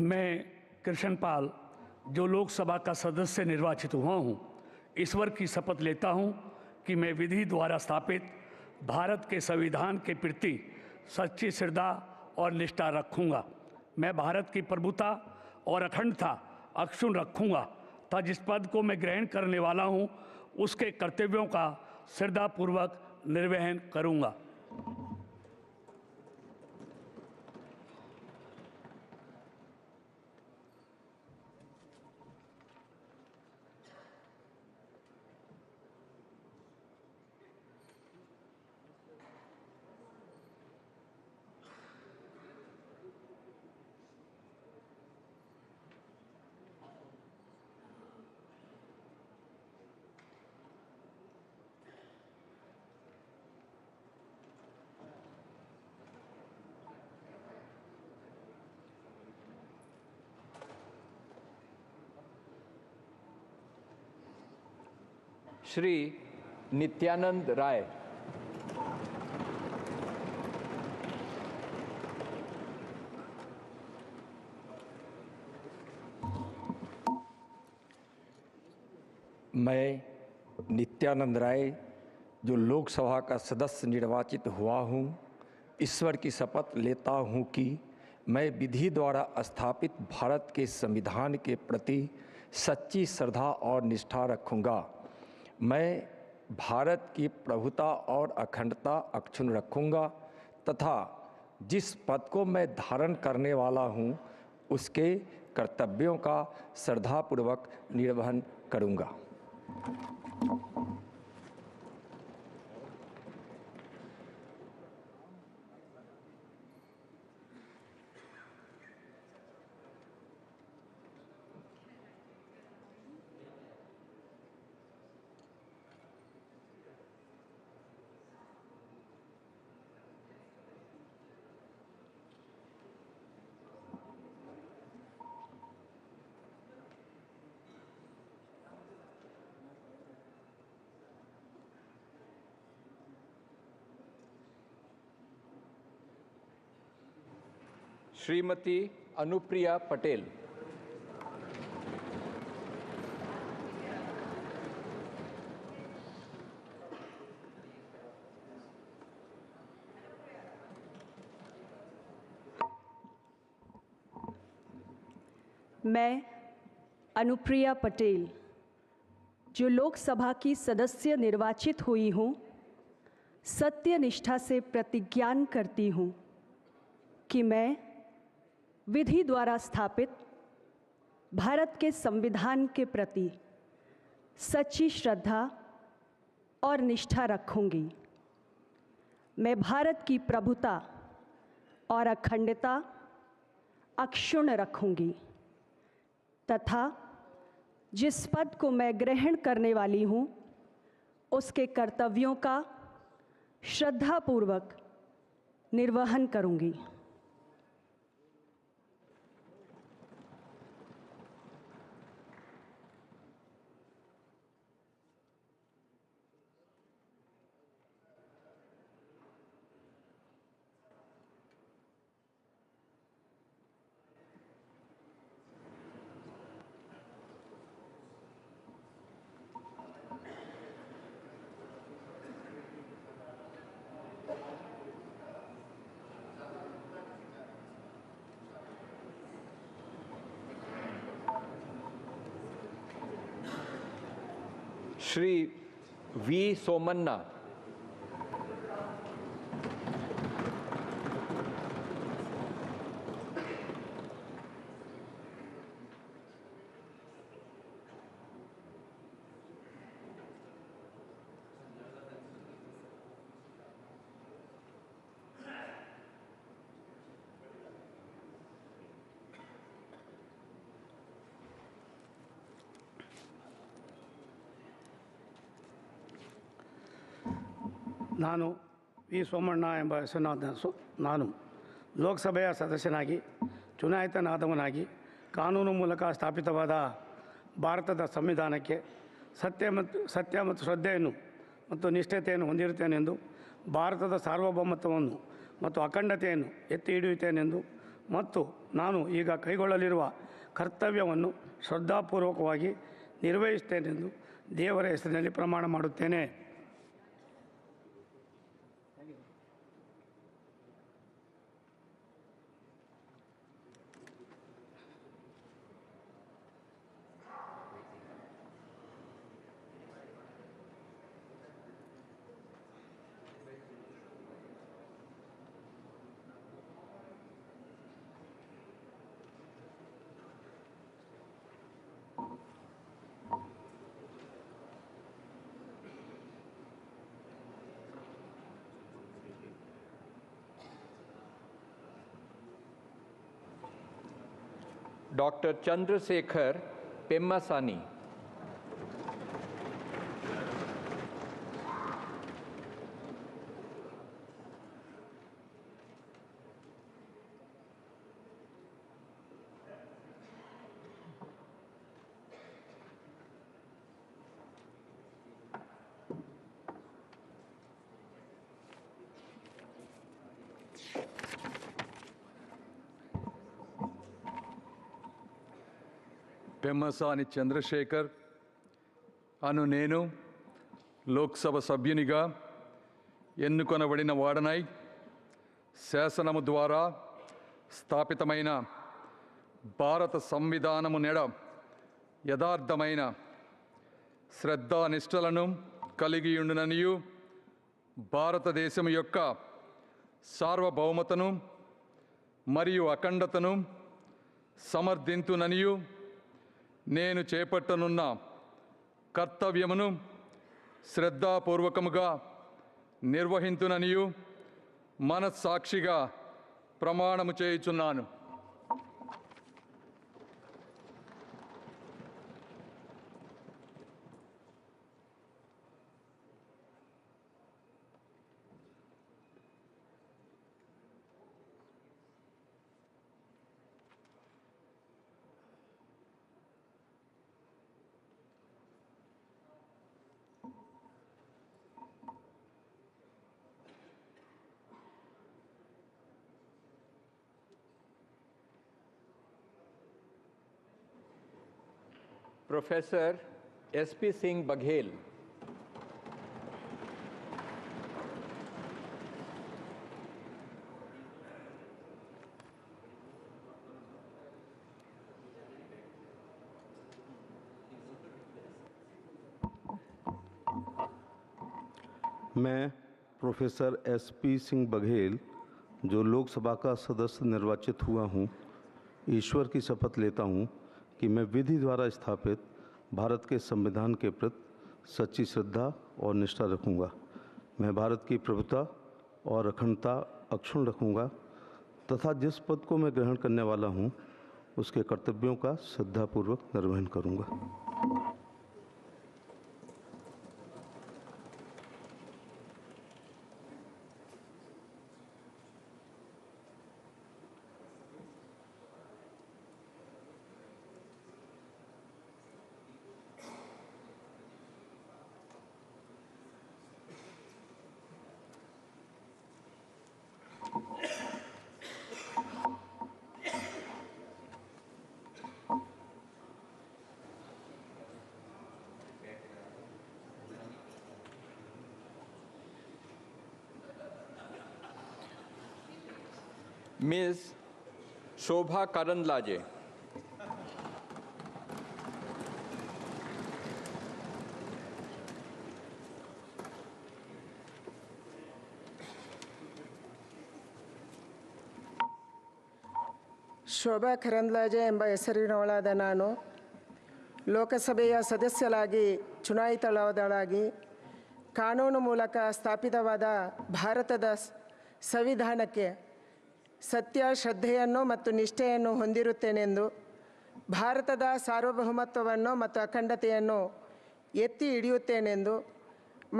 मैं कृष्ण पाल जो लोकसभा का सदस्य निर्वाचित हुआ हूँ, ईश्वर की शपथ लेता हूँ कि मैं विधि द्वारा स्थापित भारत के संविधान के प्रति सच्ची श्रद्धा और निष्ठा रखूँगा। मैं भारत की प्रभुता और अखंडता अक्षुण्ण रखूँगा तथा जिस पद को मैं ग्रहण करने वाला हूँ उसके कर्तव्यों का श्रद्धापूर्वक निर्वहन करूँगा। श्री नित्यानंद राय। मैं नित्यानंद राय जो लोकसभा का सदस्य निर्वाचित हुआ हूँ, ईश्वर की शपथ लेता हूँ कि मैं विधि द्वारा स्थापित भारत के संविधान के प्रति सच्ची श्रद्धा और निष्ठा रखूँगा। मैं भारत की प्रभुता और अखंडता अक्षुण्ण रखूँगा तथा जिस पद को मैं धारण करने वाला हूँ उसके कर्तव्यों का श्रद्धापूर्वक निर्वहन करूँगा। श्रीमती अनुप्रिया पटेल। मैं अनुप्रिया पटेल, जो लोकसभा की सदस्य निर्वाचित हुई हूँ, सत्य निष्ठा से प्रतिज्ञान करती हूँ कि मैं विधि द्वारा स्थापित भारत के संविधान के प्रति सच्ची श्रद्धा और निष्ठा रखूंगी। मैं भारत की प्रभुता और अखंडता अक्षुण्ण रखूंगी तथा जिस पद को मैं ग्रहण करने वाली हूँ उसके कर्तव्यों का श्रद्धापूर्वक निर्वहन करूंगी। श्री वी सोमन्ना। ನಾನು ವಿ ಸೋಮಣ್ಣ ಎಂಬ ಹೆಸರಿನ ನಾನು ಲೋಕಸಭೆಯ ಸದಸ್ಯನಾಗಿ ಚುನಾಯಿತನಾದವನಾಗಿ ಕಾನೂನು ಮೂಲಕ ಸ್ಥಾಪಿತವಾದ ಭಾರತದ ಸಂವಿಧಾನಕ್ಕೆ ಸತ್ಯ ಮತ್ತು ಶ್ರದ್ಧೆಯನ್ನು ಮತ್ತು ನಿಷ್ಠತೆಯನ್ನು ಹೊಂದಿರುತ್ತೇನೆಂದು, ಭಾರತದ ಸಾರ್ವಭೌಮತ್ವವನ್ನು ಮತ್ತು ಅಖಂಡತೆಯನ್ನು ಎತ್ತಿ ಹಿಡಿಯುತ್ತೇನೆಂದು ಮತ್ತು ನಾನು ಈಗ ಕೈಗೊಳ್ಳಲಿರುವ ಕರ್ತವ್ಯವನ್ನು ಶ್ರದ್ಧಾಪೂರ್ವಕವಾಗಿ ನಿರ್ವಹಿಸುತ್ತೇನೆಂದು ದೇವರ ಹೆಸರಿನಲ್ಲಿ ಪ್ರಮಾಣ ಮಾಡುತ್ತೇನೆ. डॉक्टर चंद्रशेखर पेम्मासानी। పెమ్మసాని చంద్రశేఖర్ అను నేను లోక్సభ సభ్యునిగా ఎన్నుకొనబడిన వాడనై శాసనము ద్వారా స్థాపితమైన భారత సంవిధానము నెడ యథార్థమైన శ్రద్ధానిష్టలను కలిగి ఉండుననియు, భారతదేశం యొక్క సార్వభౌమతను మరియు అఖండతను సమర్థింతుననియు, నేను చేపట్టనున్న కర్తవ్యమును శ్రద్ధాపూర్వకముగా నిర్వహింతుననియు మనస్సాక్షిగా ప్రమాణము చేయుచున్నాను. Professor S.P. Singh Baghel. मैं प्रोफेसर एसपी सिंह बघेल जो लोकसभा का सदस्य निर्वाचित हुआ हूँ, ईश्वर की शपथ लेता हूँ कि मैं विधि द्वारा स्थापित भारत के संविधान के प्रति सच्ची श्रद्धा और निष्ठा रखूँगा। मैं भारत की प्रभुता और अखंडता अक्षुण्ण रखूँगा तथा जिस पद को मैं ग्रहण करने वाला हूँ उसके कर्तव्यों का श्रद्धापूर्वक निर्वहन करूँगा। Ms. Shobha Karandlaje. Shobha Karandlaje ಎಂಬ ಹೆಸರಿನವಳಾದ ನಾನು ಲೋಕಸಭೆಯ ಸದಸ್ಯರಾಗಿ ಚುನಾಯಿತಳಾದಳಾಗಿ ಕಾನೂನು ಮೂಲಕ ಸ್ಥಾಪಿತವಾದ ಭಾರತದ ಸಂವಿಧಾನಕ್ಕೆ ಸತ್ಯ ಶ್ರದ್ಧೆಯನ್ನು ಮತ್ತು ನಿಷ್ಠೆಯನ್ನು ಹೊಂದಿರುತ್ತೇನೆಂದು ಭಾರತದ ಸಾರ್ವಭೌಮತ್ವವನ್ನು ಮತ್ತು ಅಖಂಡತೆಯನ್ನು ಎತ್ತಿ ಹಿಡಿಯುತ್ತೇನೆಂದು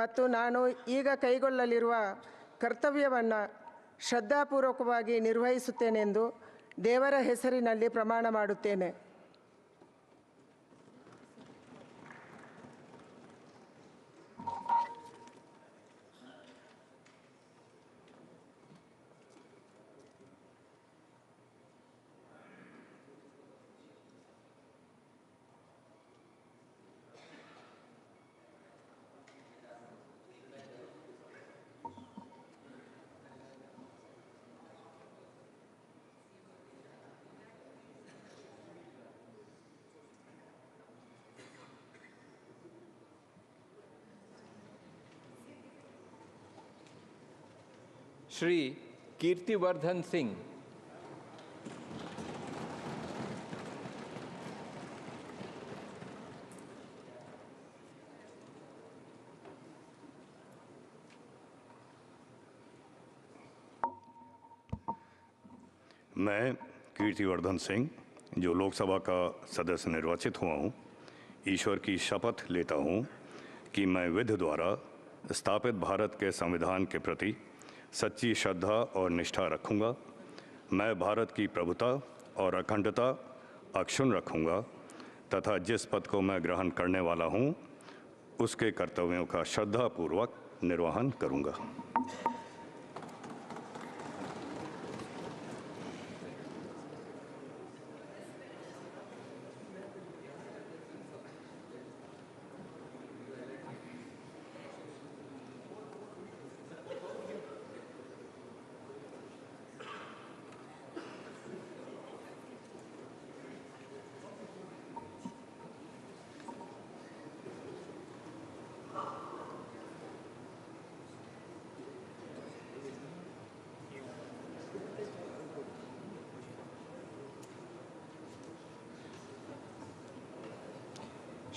ಮತ್ತು ನಾನು ಈಗ ಕೈಗೊಳ್ಳಲಿರುವ ಕರ್ತವ್ಯವನ್ನು ಶ್ರದ್ಧಾಪೂರ್ವಕವಾಗಿ ನಿರ್ವಹಿಸುತ್ತೇನೆಂದು ದೇವರ ಹೆಸರಿನಲ್ಲಿ ಪ್ರಮಾಣ ಮಾಡುತ್ತೇನೆ. श्री कीर्तिवर्धन सिंह. मैं कीर्तिवर्धन सिंह जो लोकसभा का सदस्य निर्वाचित हुआ हूँ, ईश्वर की शपथ लेता हूँ कि मैं विधि द्वारा स्थापित भारत के संविधान के प्रति सच्ची श्रद्धा और निष्ठा रखूँगा। मैं भारत की प्रभुता और अखंडता अक्षुण्ण रखूँगा तथा जिस पद को मैं ग्रहण करने वाला हूँ उसके कर्तव्यों का श्रद्धापूर्वक निर्वहन करूँगा।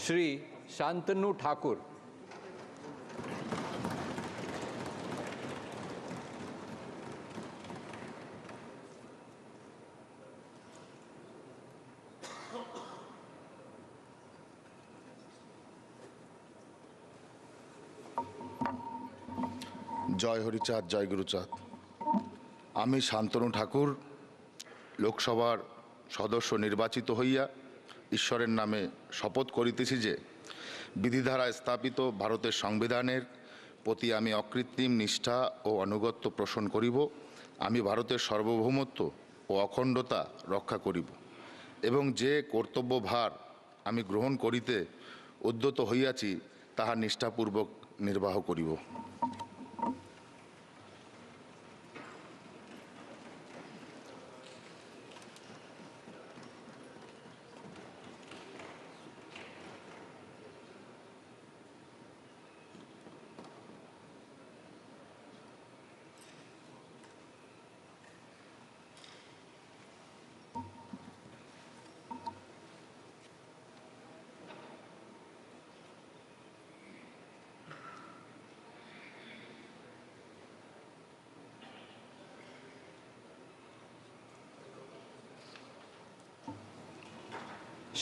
श्री शांतनु ठाकुर. জয় হরিচাঁদ, জয় গুরুচাঁদ। আমি শান্তনু ঠাকুর লোকসভার সদস্য নির্বাচিত হইয়া ঈশ্বরের নামে শপথ করিতেছি যে বিধি দ্বারা স্থাপিত ভারতের সংবিধানের প্রতি আমি অকৃত্রিম নিষ্ঠা ও আনুগত্য পোষণ করিব। আমি ভারতের সার্বভৌমত্ব ও অখণ্ডতা রক্ষা করিব এবং যে কর্তব্যভার আমি গ্রহণ করিতে উদ্যত হইয়াছি তাহা নিষ্ঠাপূর্বক নির্বাহ করিব।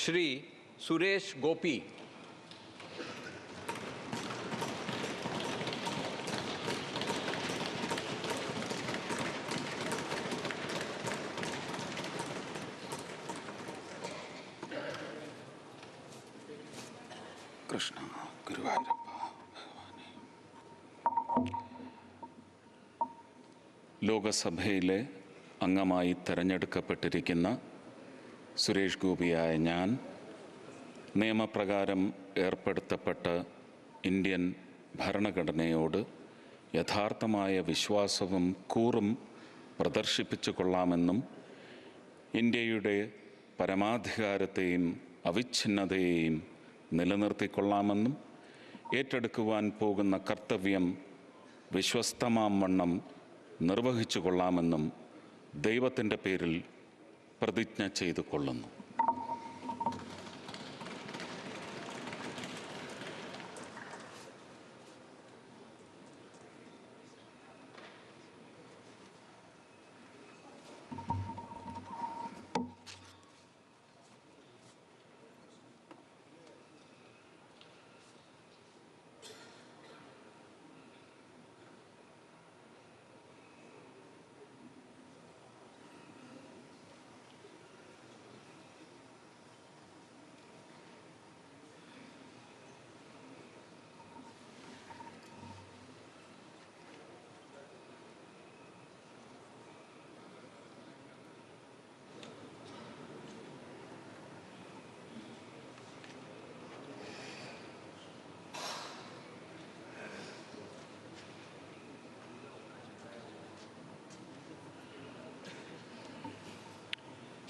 श्री सुरेश गोपी। കൃഷ്ണ ഗുരുവായൂരപ്പ ലോകസഭയിലെ അംഗമായി തെരഞ്ഞെടുക്കപ്പെട്ടിരിക്കുന്ന സുരേഷ് ഗോപിയായ ഞാൻ നിയമപ്രകാരം ഏർപ്പെടുത്തപ്പെട്ട ഇന്ത്യൻ ഭരണഘടനയോട് യഥാർത്ഥമായ വിശ്വാസവും കൂറും പ്രദർശിപ്പിച്ചു കൊള്ളാമെന്നും ഇന്ത്യയുടെ പരമാധികാരത്തെയും അവിഛിന്നതയെയും നിലനിർത്തിക്കൊള്ളാമെന്നും ഏറ്റെടുക്കുവാൻ പോകുന്ന കർത്തവ്യം വിശ്വസ്തമാം വണ്ണം നിർവഹിച്ചു കൊള്ളാമെന്നും ദൈവത്തിൻ്റെ പേരിൽ പ്രതിജ്ഞ ചെയ്തു കൊള്ളുന്നു.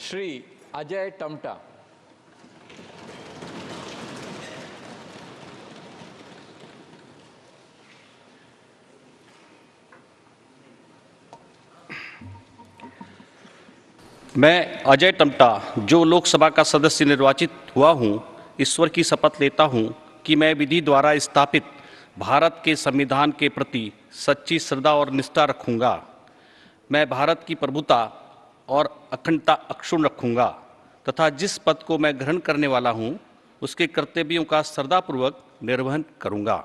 श्री अजय टमटा। मैं अजय टमटा जो लोकसभा का सदस्य निर्वाचित हुआ हूं, ईश्वर की शपथ लेता हूं कि मैं विधि द्वारा स्थापित भारत के संविधान के प्रति सच्ची श्रद्धा और निष्ठा रखूंगा। मैं भारत की प्रभुता और अखंडता अक्षुण्ण रखूंगा तथा जिस पद को मैं ग्रहण करने वाला हूं, उसके कर्तव्यों का श्रद्धापूर्वक निर्वहन करूंगा।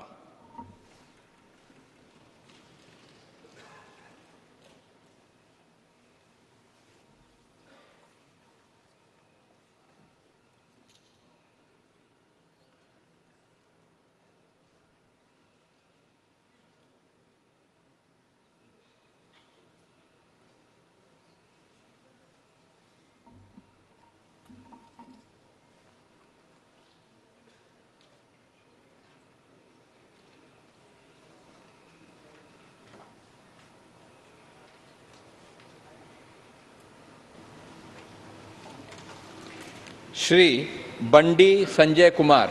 श्री बंडी संजय कुमार।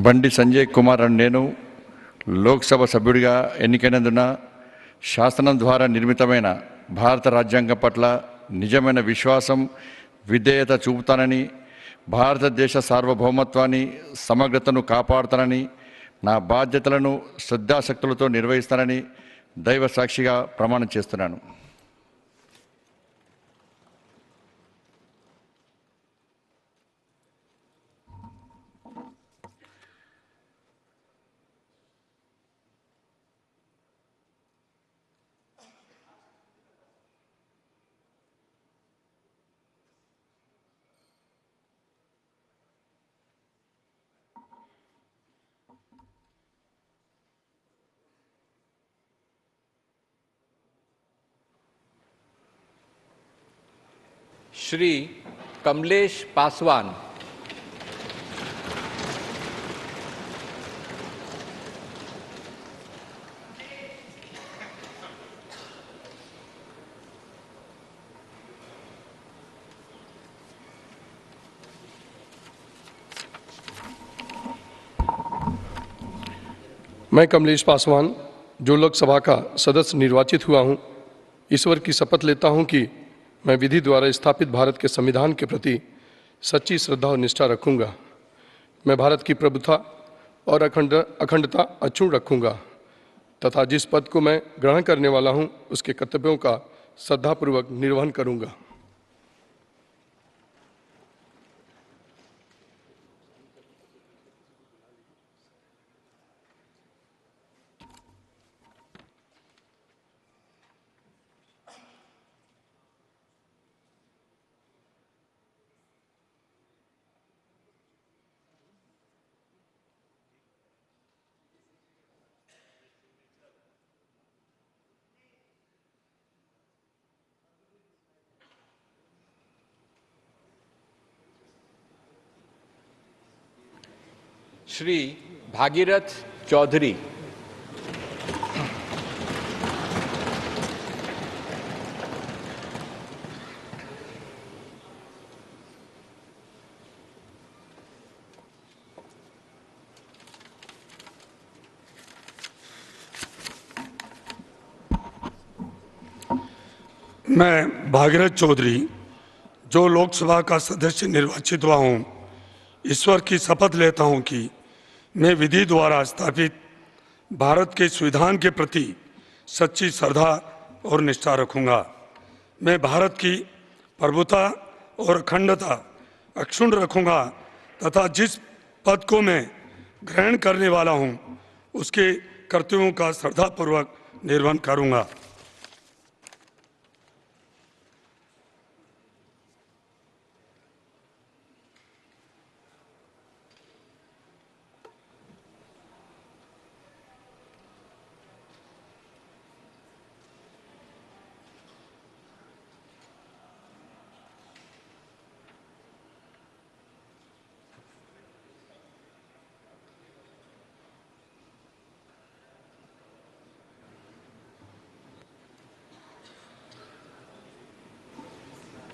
బండి సంజయ్ కుమార్ అని నేను లోక్సభ సభ్యుడిగా ఎన్నికైనందున శాసనం ద్వారా నిర్మితమైన భారత రాజ్యాంగం పట్ల నిజమైన విశ్వాసం విధేయత చూపుతానని, భారతదేశ సార్వభౌమత్వాన్ని సమగ్రతను కాపాడుతానని, నా బాధ్యతలను శ్రద్ధాశక్తులతో నిర్వహిస్తానని దైవ సాక్షిగా ప్రమాణం చేస్తున్నాను. श्री कमलेश पासवान। मैं कमलेश पासवान जो लोकसभा का सदस्य निर्वाचित हुआ हूं, ईश्वर की शपथ लेता हूं कि मैं विधि द्वारा स्थापित भारत के संविधान के प्रति सच्ची श्रद्धा और निष्ठा रखूंगा। मैं भारत की प्रभुता और अखंडता अक्षुण्ण रखूंगा तथा जिस पद को मैं ग्रहण करने वाला हूं उसके कर्तव्यों का श्रद्धापूर्वक निर्वहन करूंगा। श्री भागीरथ चौधरी। मैं भागीरथ चौधरी जो लोकसभा का सदस्य निर्वाचित हुआ हूं, ईश्वर की शपथ लेता हूं कि मैं विधि द्वारा स्थापित भारत के संविधान के प्रति सच्ची श्रद्धा और निष्ठा रखूंगा। मैं भारत की प्रभुता और अखंडता अक्षुण्ण रखूंगा तथा जिस पद को मैं ग्रहण करने वाला हूं उसके कर्तव्यों का श्रद्धापूर्वक निर्वहन करूंगा।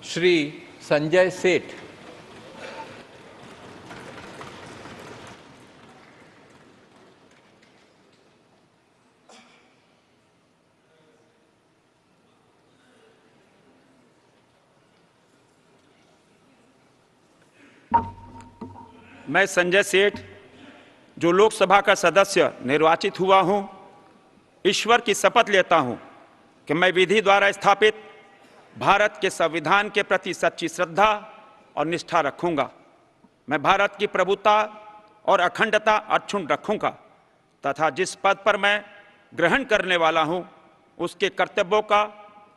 श्री संजय सेठ। मैं संजय सेठ जो लोकसभा का सदस्य निर्वाचित हुआ हूं, ईश्वर की शपथ लेता हूं कि मैं विधि द्वारा स्थापित भारत के संविधान के प्रति सच्ची श्रद्धा और निष्ठा रखूंगा। मैं भारत की प्रभुता और अखंडता अक्षुण्ण रखूंगा तथा जिस पद पर मैं ग्रहण करने वाला हूं उसके कर्तव्यों का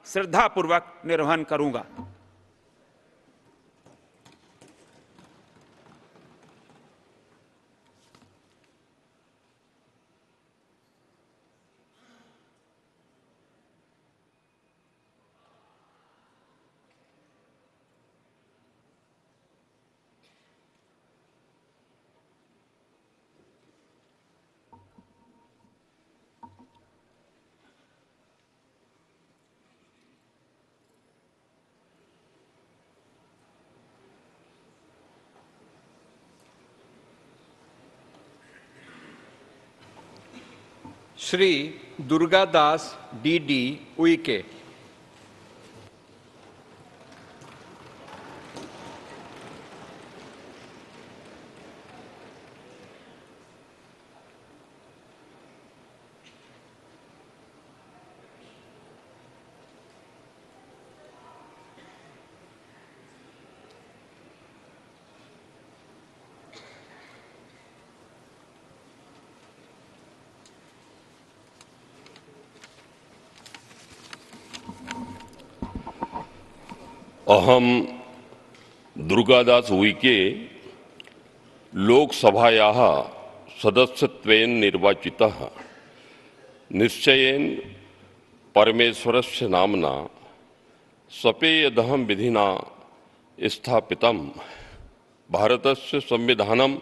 श्रद्धापूर्वक निर्वहन करूंगा। श्री दुर्गादास डी उइके। अहम दुर्गादास उइके लोकसभायाः सदस्यत्वेन निर्वाचितः निश्चयेन परमेश्वरस्य नाम्ना शपयेदहं विधिना स्थापितं भारतस्य संविधानं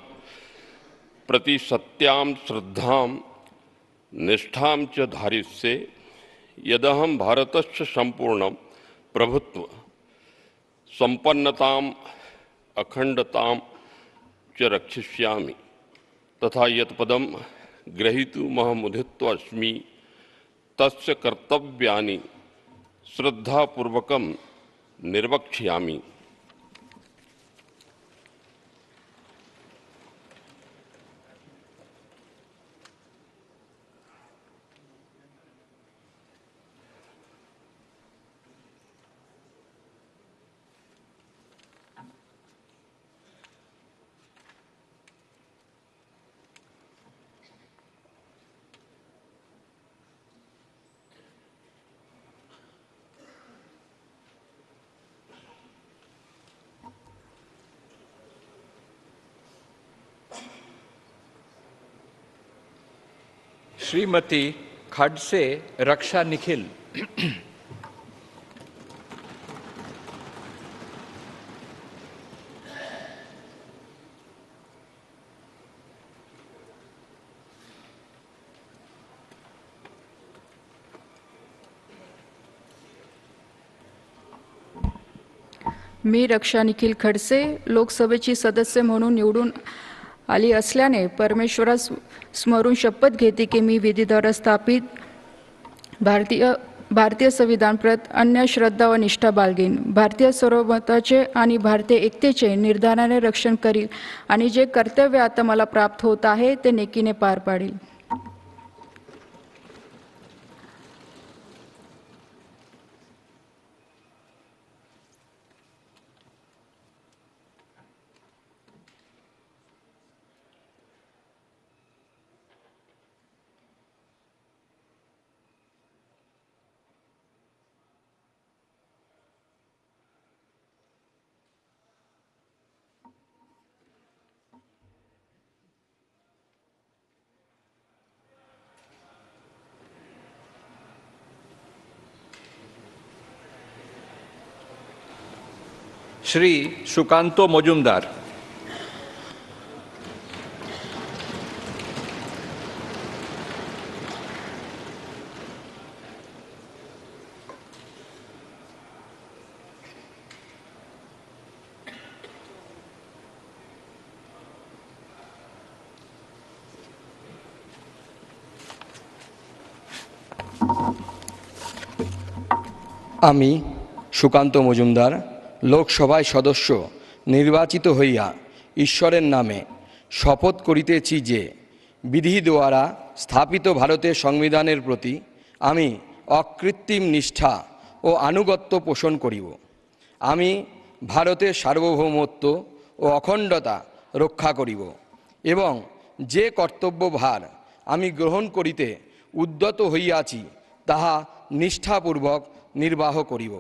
प्रति सत्यां श्रद्धां निष्ठां च धारिष्ये यदहं भारतस्य संपूर्ण प्रभुत्व संपन्नताम् अखंडतां च रक्षिष्यामि तथा यत्पदं ग्रहीतुमहमुदितोऽस्मि तस्य कर्तव्यानि श्रद्धापूर्वकं निर्वक्ष्यामि। श्रीमती खडसे रक्षा निखिल। मी रक्षा निखिल खडसे लोकसभेची सदस्य म्हणून निवडून आली असल्याने परमेश्वरास स्मरून शपथ घेते की मी विधीद्वारा स्थापित भारतीय संविधान प्रत अन्य श्रद्धा व निष्ठा बाळगेन, भारतीय सार्वभौमत्वाचे आणि भारतीय एकतेचे निर्धाराने रक्षण करील आणि जे कर्तव्य आता मला प्राप्त होत आहे ते नेकीने पार पाडील। श्री सुकांतो मजुमदार। আমি সুকান্ত মজুমদার লোকসভায় সদস্য নির্বাচিত হইয়া ঈশ্বরের নামে শপথ করিতেছি যে বিধি দ্বারা স্থাপিত ভারতের সংবিধানের প্রতি আমি অকৃত্রিম নিষ্ঠা ও আনুগত্য পোষণ করিব। আমি ভারতের সার্বভৌমত্ব ও অখণ্ডতা রক্ষা করিব এবং যে কর্তব্যভার আমি গ্রহণ করিতে উদ্যত হইয়াছি তাহা নিষ্ঠাপূর্বক নির্বাহ করিব।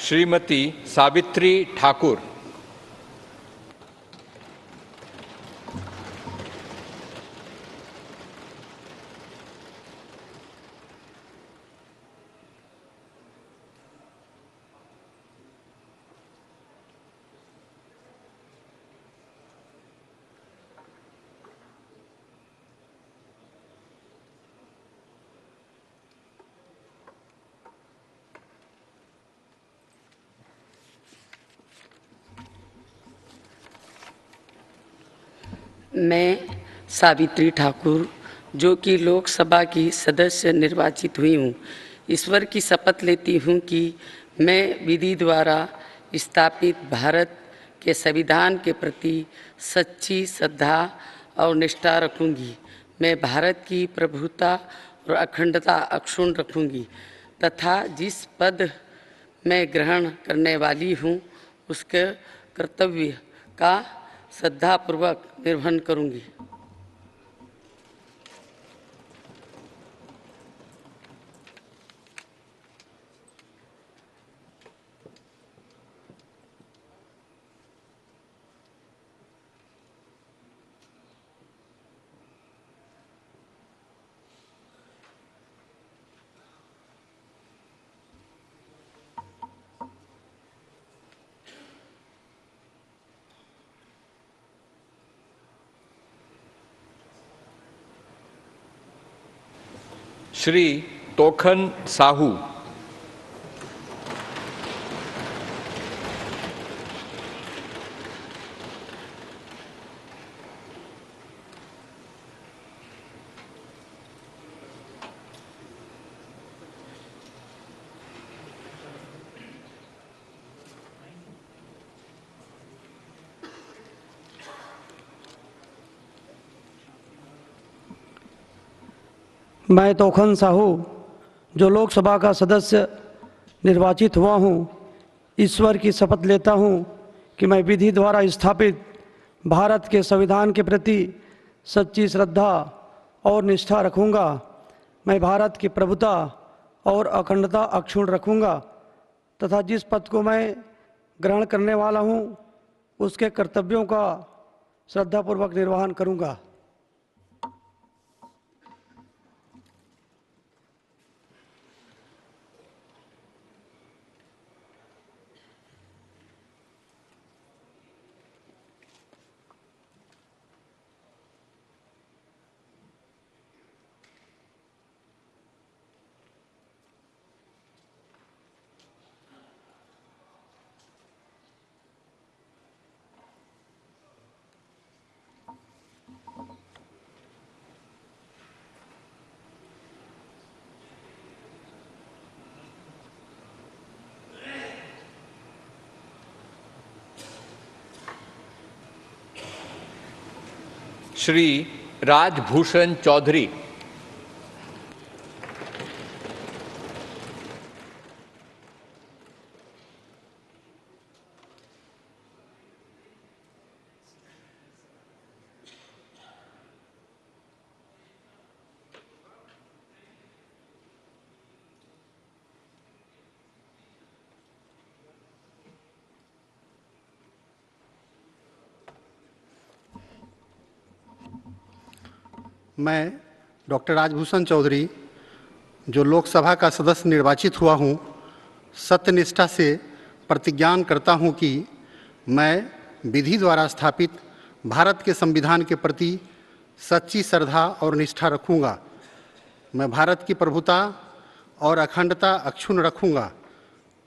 श्रीमती सावित्री ठाकुर। मैं सावित्री ठाकुर जो कि लोकसभा की सदस्य निर्वाचित हुई हूँ, ईश्वर की शपथ लेती हूँ कि मैं विधि द्वारा स्थापित भारत के संविधान के प्रति सच्ची श्रद्धा और निष्ठा रखूँगी। मैं भारत की प्रभुता और अखंडता अक्षुण्ण रखूंगी तथा जिस पद मैं ग्रहण करने वाली हूँ उसके कर्तव्य का श्रद्धापूर्वक निर्वहन करूंगी। श्री तोखन साहू। मैं तोखन साहू जो लोकसभा का सदस्य निर्वाचित हुआ हूँ, ईश्वर की शपथ लेता हूँ कि मैं विधि द्वारा स्थापित भारत के संविधान के प्रति सच्ची श्रद्धा और निष्ठा रखूँगा। मैं भारत की प्रभुता और अखंडता अक्षुण्ण रखूँगा तथा जिस पद को मैं ग्रहण करने वाला हूँ उसके कर्तव्यों का श्रद्धापूर्वक निर्वहन करूँगा। श्री राजभूषण चौधरी। मैं डॉक्टर राजभूषण चौधरी जो लोकसभा का सदस्य निर्वाचित हुआ हूँ, सत्यनिष्ठा से प्रतिज्ञान करता हूँ कि मैं विधि द्वारा स्थापित भारत के संविधान के प्रति सच्ची श्रद्धा और निष्ठा रखूँगा। मैं भारत की प्रभुता और अखंडता अक्षुण्ण रखूँगा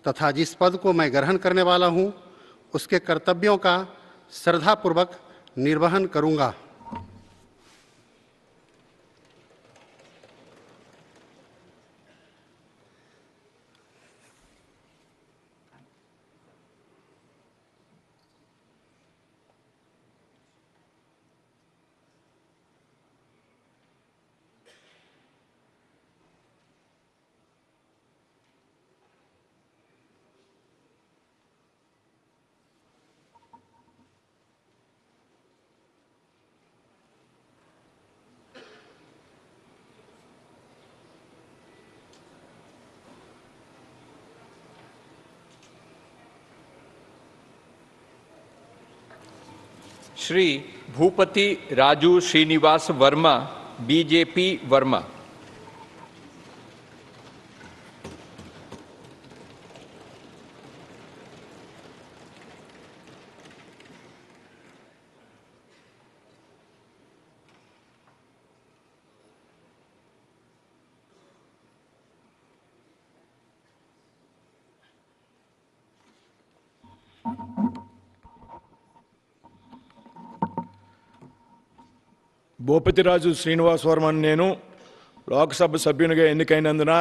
तथा जिस पद को मैं ग्रहण करने वाला हूँ उसके कर्तव्यों का श्रद्धापूर्वक निर्वहन करूँगा। श्री भूपति राजू श्रीनिवास वर्मा, बीजेपी वर्मा। భూపతిరాజు శ్రీనివాస్ వర్మన్ నేను లోక్సభ సభ్యునిగా ఎన్నికైనందున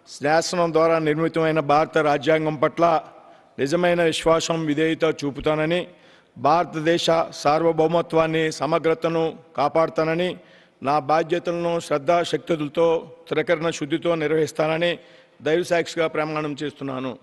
శాసనం ద్వారా నిర్మితమైన భారత రాజ్యాంగం పట్ల నిజమైన విశ్వాసం విధేయత చూపుతానని, భారతదేశ సార్వభౌమత్వాన్ని సమగ్రతను కాపాడుతానని నా బాధ్యతలను శ్రద్ధాశక్తులతో త్రికరణ శుద్ధితో నిర్వహిస్తానని దైవ సాక్షిగా ప్రమాణం చేస్తున్నాను.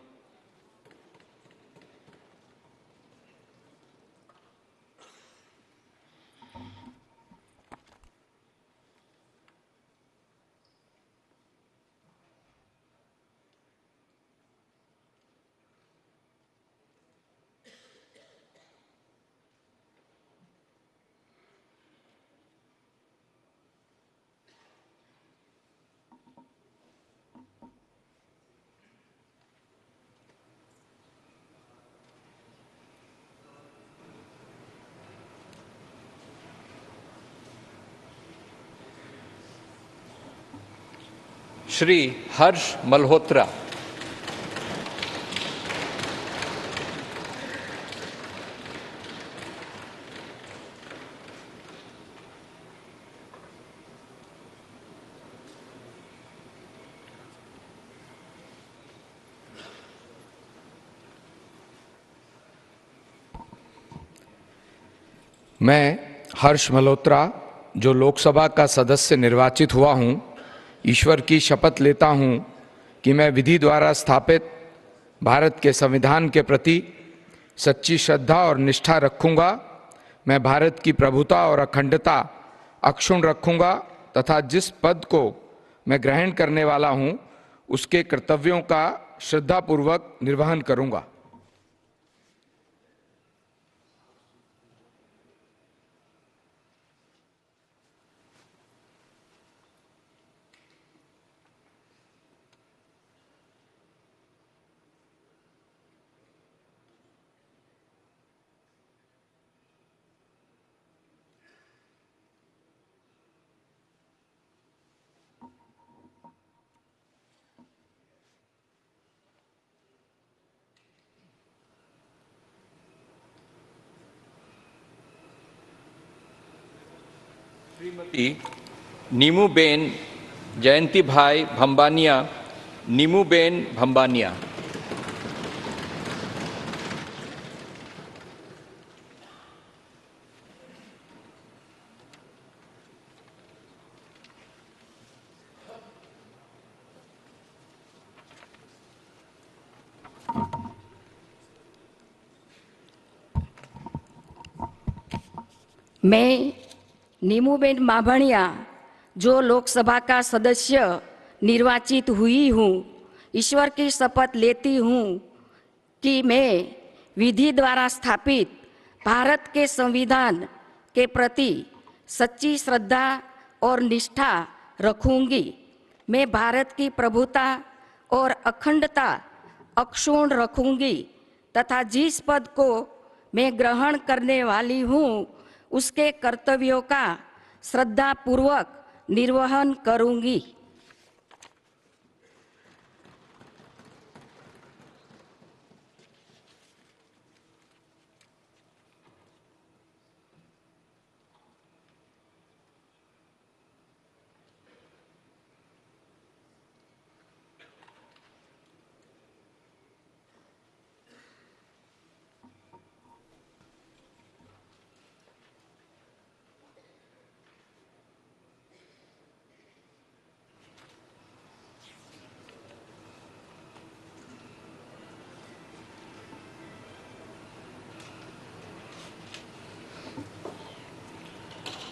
श्री हर्ष मल्होत्रा। मैं हर्ष मल्होत्रा जो लोकसभा का सदस्य निर्वाचित हुआ हूं, ईश्वर की शपथ लेता हूं कि मैं विधि द्वारा स्थापित भारत के संविधान के प्रति सच्ची श्रद्धा और निष्ठा रखूंगा। मैं भारत की प्रभुता और अखंडता अक्षुण्ण रखूंगा तथा जिस पद को मैं ग्रहण करने वाला हूं, उसके कर्तव्यों का श्रद्धापूर्वक निर्वहन करूंगा। श्रीमती नीमूबेन जयंतीभाई भंबानिया, नीमूबेन भंबानिया। मैं नीमूबेन माभणिया जो लोकसभा का सदस्य निर्वाचित हुई हूँ, ईश्वर की शपथ लेती हूँ कि मैं विधि द्वारा स्थापित भारत के संविधान के प्रति सच्ची श्रद्धा और निष्ठा रखूंगी। मैं भारत की प्रभुता और अखंडता अक्षुण्ण रखूंगी तथा जिस पद को मैं ग्रहण करने वाली हूँ, उसके कर्तव्यों का श्रद्धापूर्वक निर्वहन करूंगी।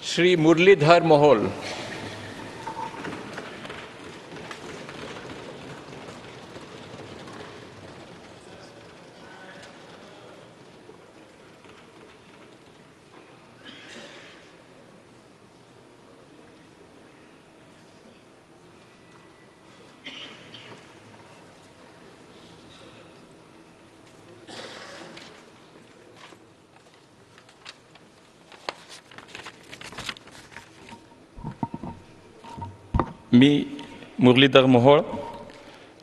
श्री मुरलीधर मोहोल। मी मुरलीधर मोहोळ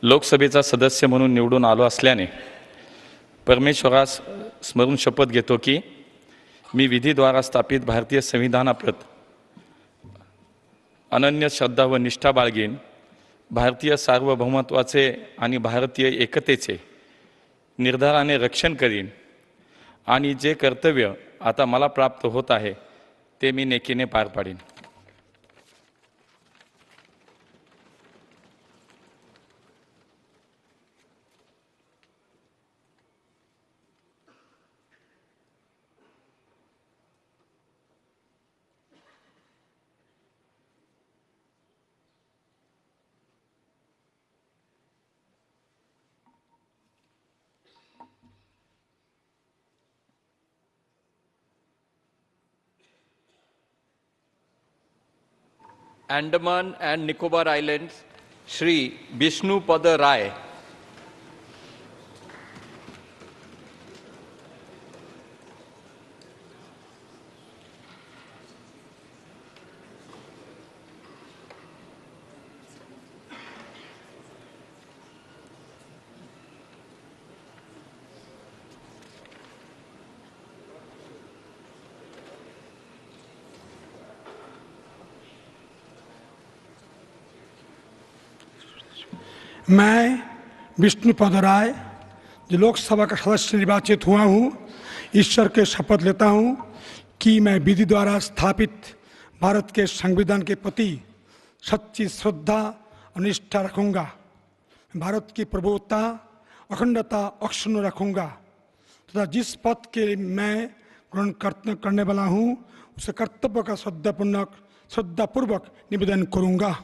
लोकसभेचा सदस्य म्हणून निवडून आलो असल्याने परमेश्वरास स्मरून शपथ घेतो की मी विधीद्वारा स्थापित भारतीय संविधानाप्रत अनन्य श्रद्धा व निष्ठा बाळगीन, भारतीय सार्वभौमत्वाचे आणि भारतीय एकतेचे निर्धाराने रक्षण करीन आणि जे कर्तव्य आता मला प्राप्त होत आहे ते मी नेकीने पार पाडीन। Andaman and Nicobar Islands, Shri Bishnu Pada Rai. मैं विष्णुपद राय जो लोकसभा का सदस्य निर्वाचित हुआ हूँ, ईश्वर के शपथ लेता हूँ कि मैं विधि द्वारा स्थापित भारत के संविधान के प्रति सच्ची श्रद्धा और निष्ठा रखूँगा। भारत की प्रभुता अखंडता अक्षुण्ण रखूँगा तथा जिस पद के लिए मैं ग्रहण करने वाला हूँ उसे कर्तव्य का श्रद्धापूर्वक निवेदन करूँगा।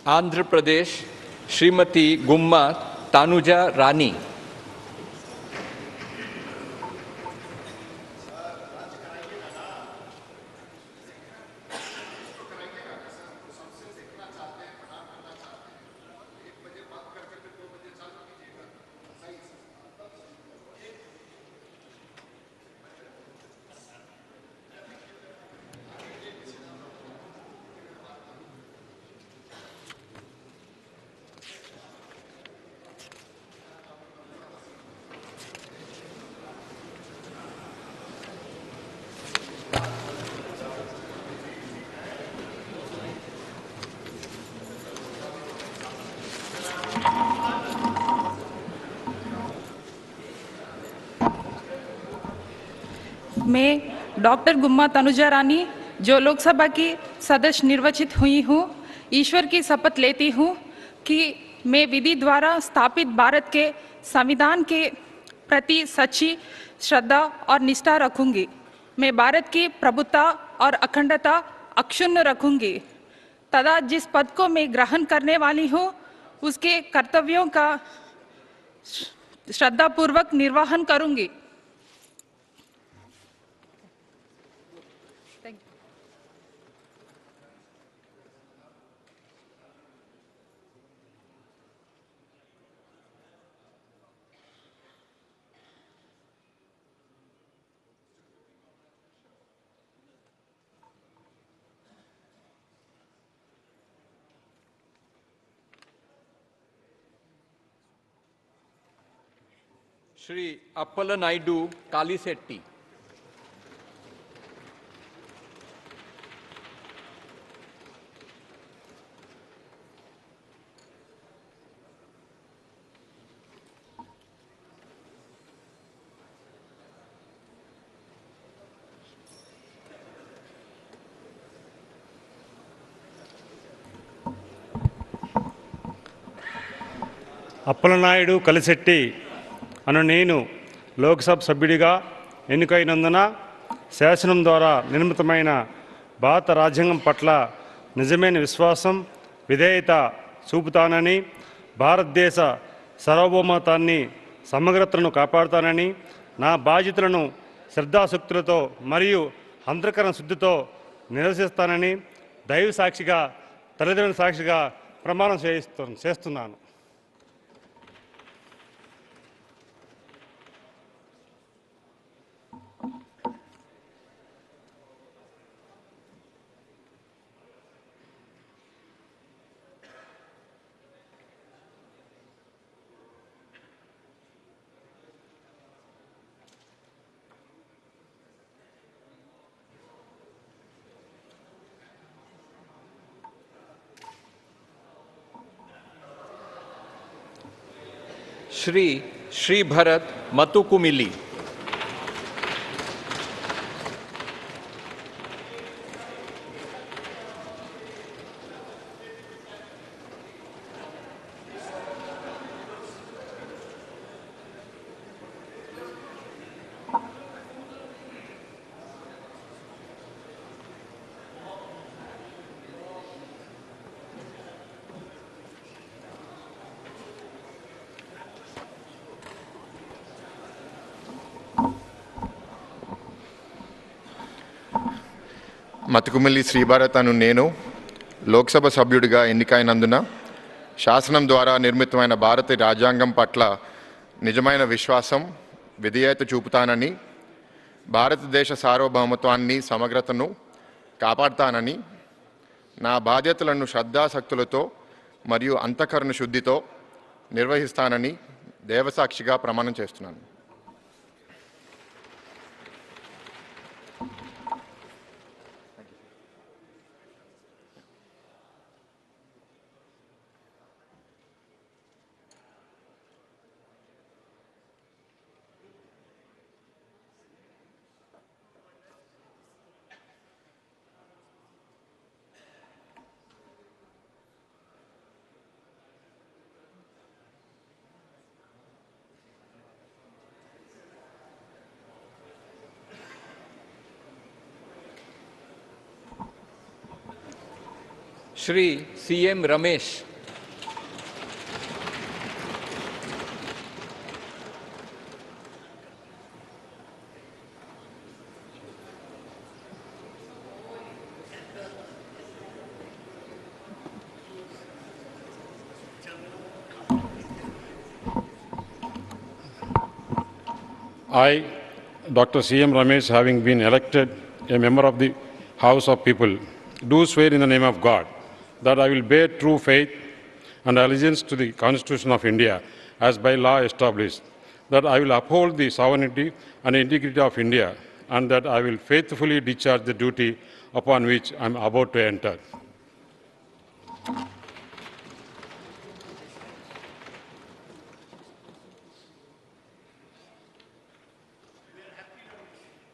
आंध्र प्रदेश, श्रीमती गुम्मा तानुजा रानी। मैं डॉक्टर गुम्मा तनुजा रानी जो लोकसभा की सदस्य निर्वाचित हुई हूँ, ईश्वर की शपथ लेती हूँ कि मैं विधि द्वारा स्थापित भारत के संविधान के प्रति सच्ची श्रद्धा और निष्ठा रखूंगी। मैं भारत की प्रभुता और अखंडता अक्षुण्ण रखूंगी तथा जिस पद को मैं ग्रहण करने वाली हूँ उसके कर्तव्यों का श्रद्धापूर्वक निर्वहन करूंगी। श्री अप्पल नायडू कालीसेट्टी। అప్పలనాయుడు కలిశెట్టి అను నేను లోక్సభ సభ్యుడిగా ఎన్నికైనందున శాసనం ద్వారా నిర్మితమైన భారత రాజ్యాంగం పట్ల నిజమైన విశ్వాసం విధేయత చూపుతానని, భారతదేశ సార్వభౌమత్వాన్ని సమగ్రతను కాపాడుతానని, నా బాధ్యతలను శ్రద్ధాశక్తులతో మరియు అంతఃకరణ శుద్ధితో నిర్వహిస్తానని దైవ సాక్షిగా తల్లిదండ్రుల సాక్షిగా ప్రమాణం చేస్తున్నాను. श्री श्री भरत मतुकुमिली। మతుకుమిల్లి శ్రీభారత్ అను నేను లోక్సభ సభ్యుడిగా ఎన్నికైనందున శాసనం ద్వారా నిర్మితమైన భారత రాజ్యాంగం పట్ల నిజమైన విశ్వాసం విధేయత చూపుతానని భారతదేశ సార్వభౌమత్వాన్ని సమగ్రతను కాపాడుతానని నా బాధ్యతలను శ్రద్ధాశక్తులతో మరియు అంతఃకరణ శుద్ధితో నిర్వహిస్తానని దేవసాక్షిగా ప్రమాణం చేస్తున్నాను. Shri C.M. Ramesh, I, Dr. C.M. Ramesh, having been elected a member of the House of People, do swear in the name of God that I will bear true faith and allegiance to the Constitution of India as by law established, that I will uphold the sovereignty and integrity of India, and that I will faithfully discharge the duty upon which I am about to enter.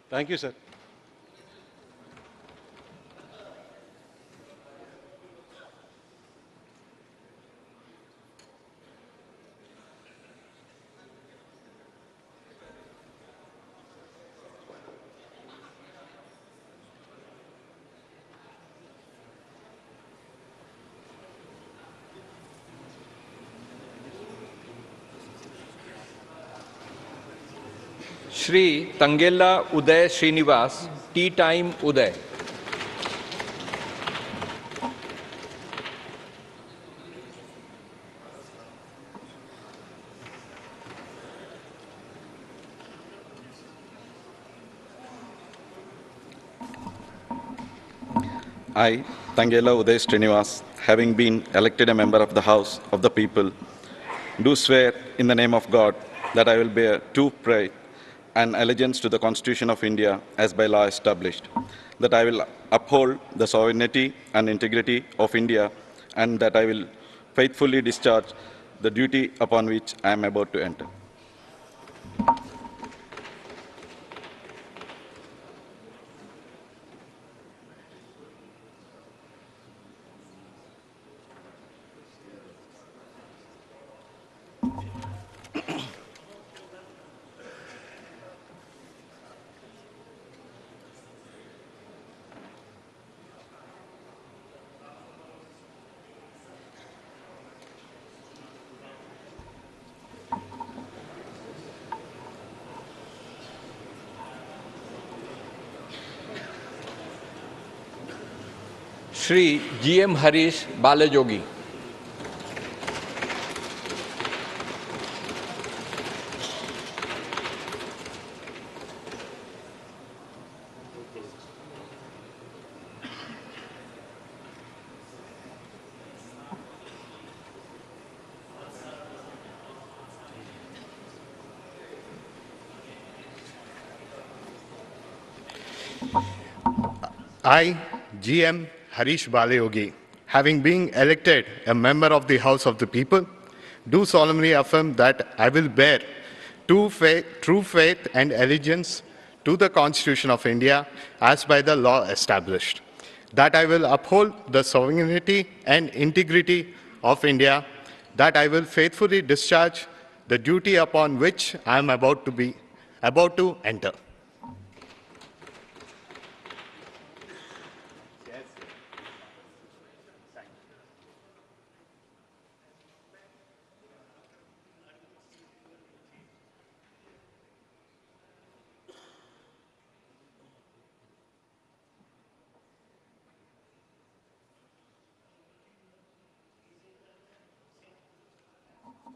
Thank you, sir. Shri Tangela Uday Srinivas, T time Uday. I, Tangela Uday Srinivas, having been elected a member of the House of the People, do swear in the name of God that I will bear true pride and allegiance to the Constitution of India as by law established, that I will uphold the sovereignty and integrity of India, and that I will faithfully discharge the duty upon which I am about to enter. Shri G.M. Harish Baljogi. I, G.M. Harish Balayogi, having been elected a member of the House of the People, do solemnly affirm that I will bear true faith and allegiance to the Constitution of India as by the law established, that I will uphold the sovereignty and integrity of India, that I will faithfully discharge the duty upon which I am about to enter.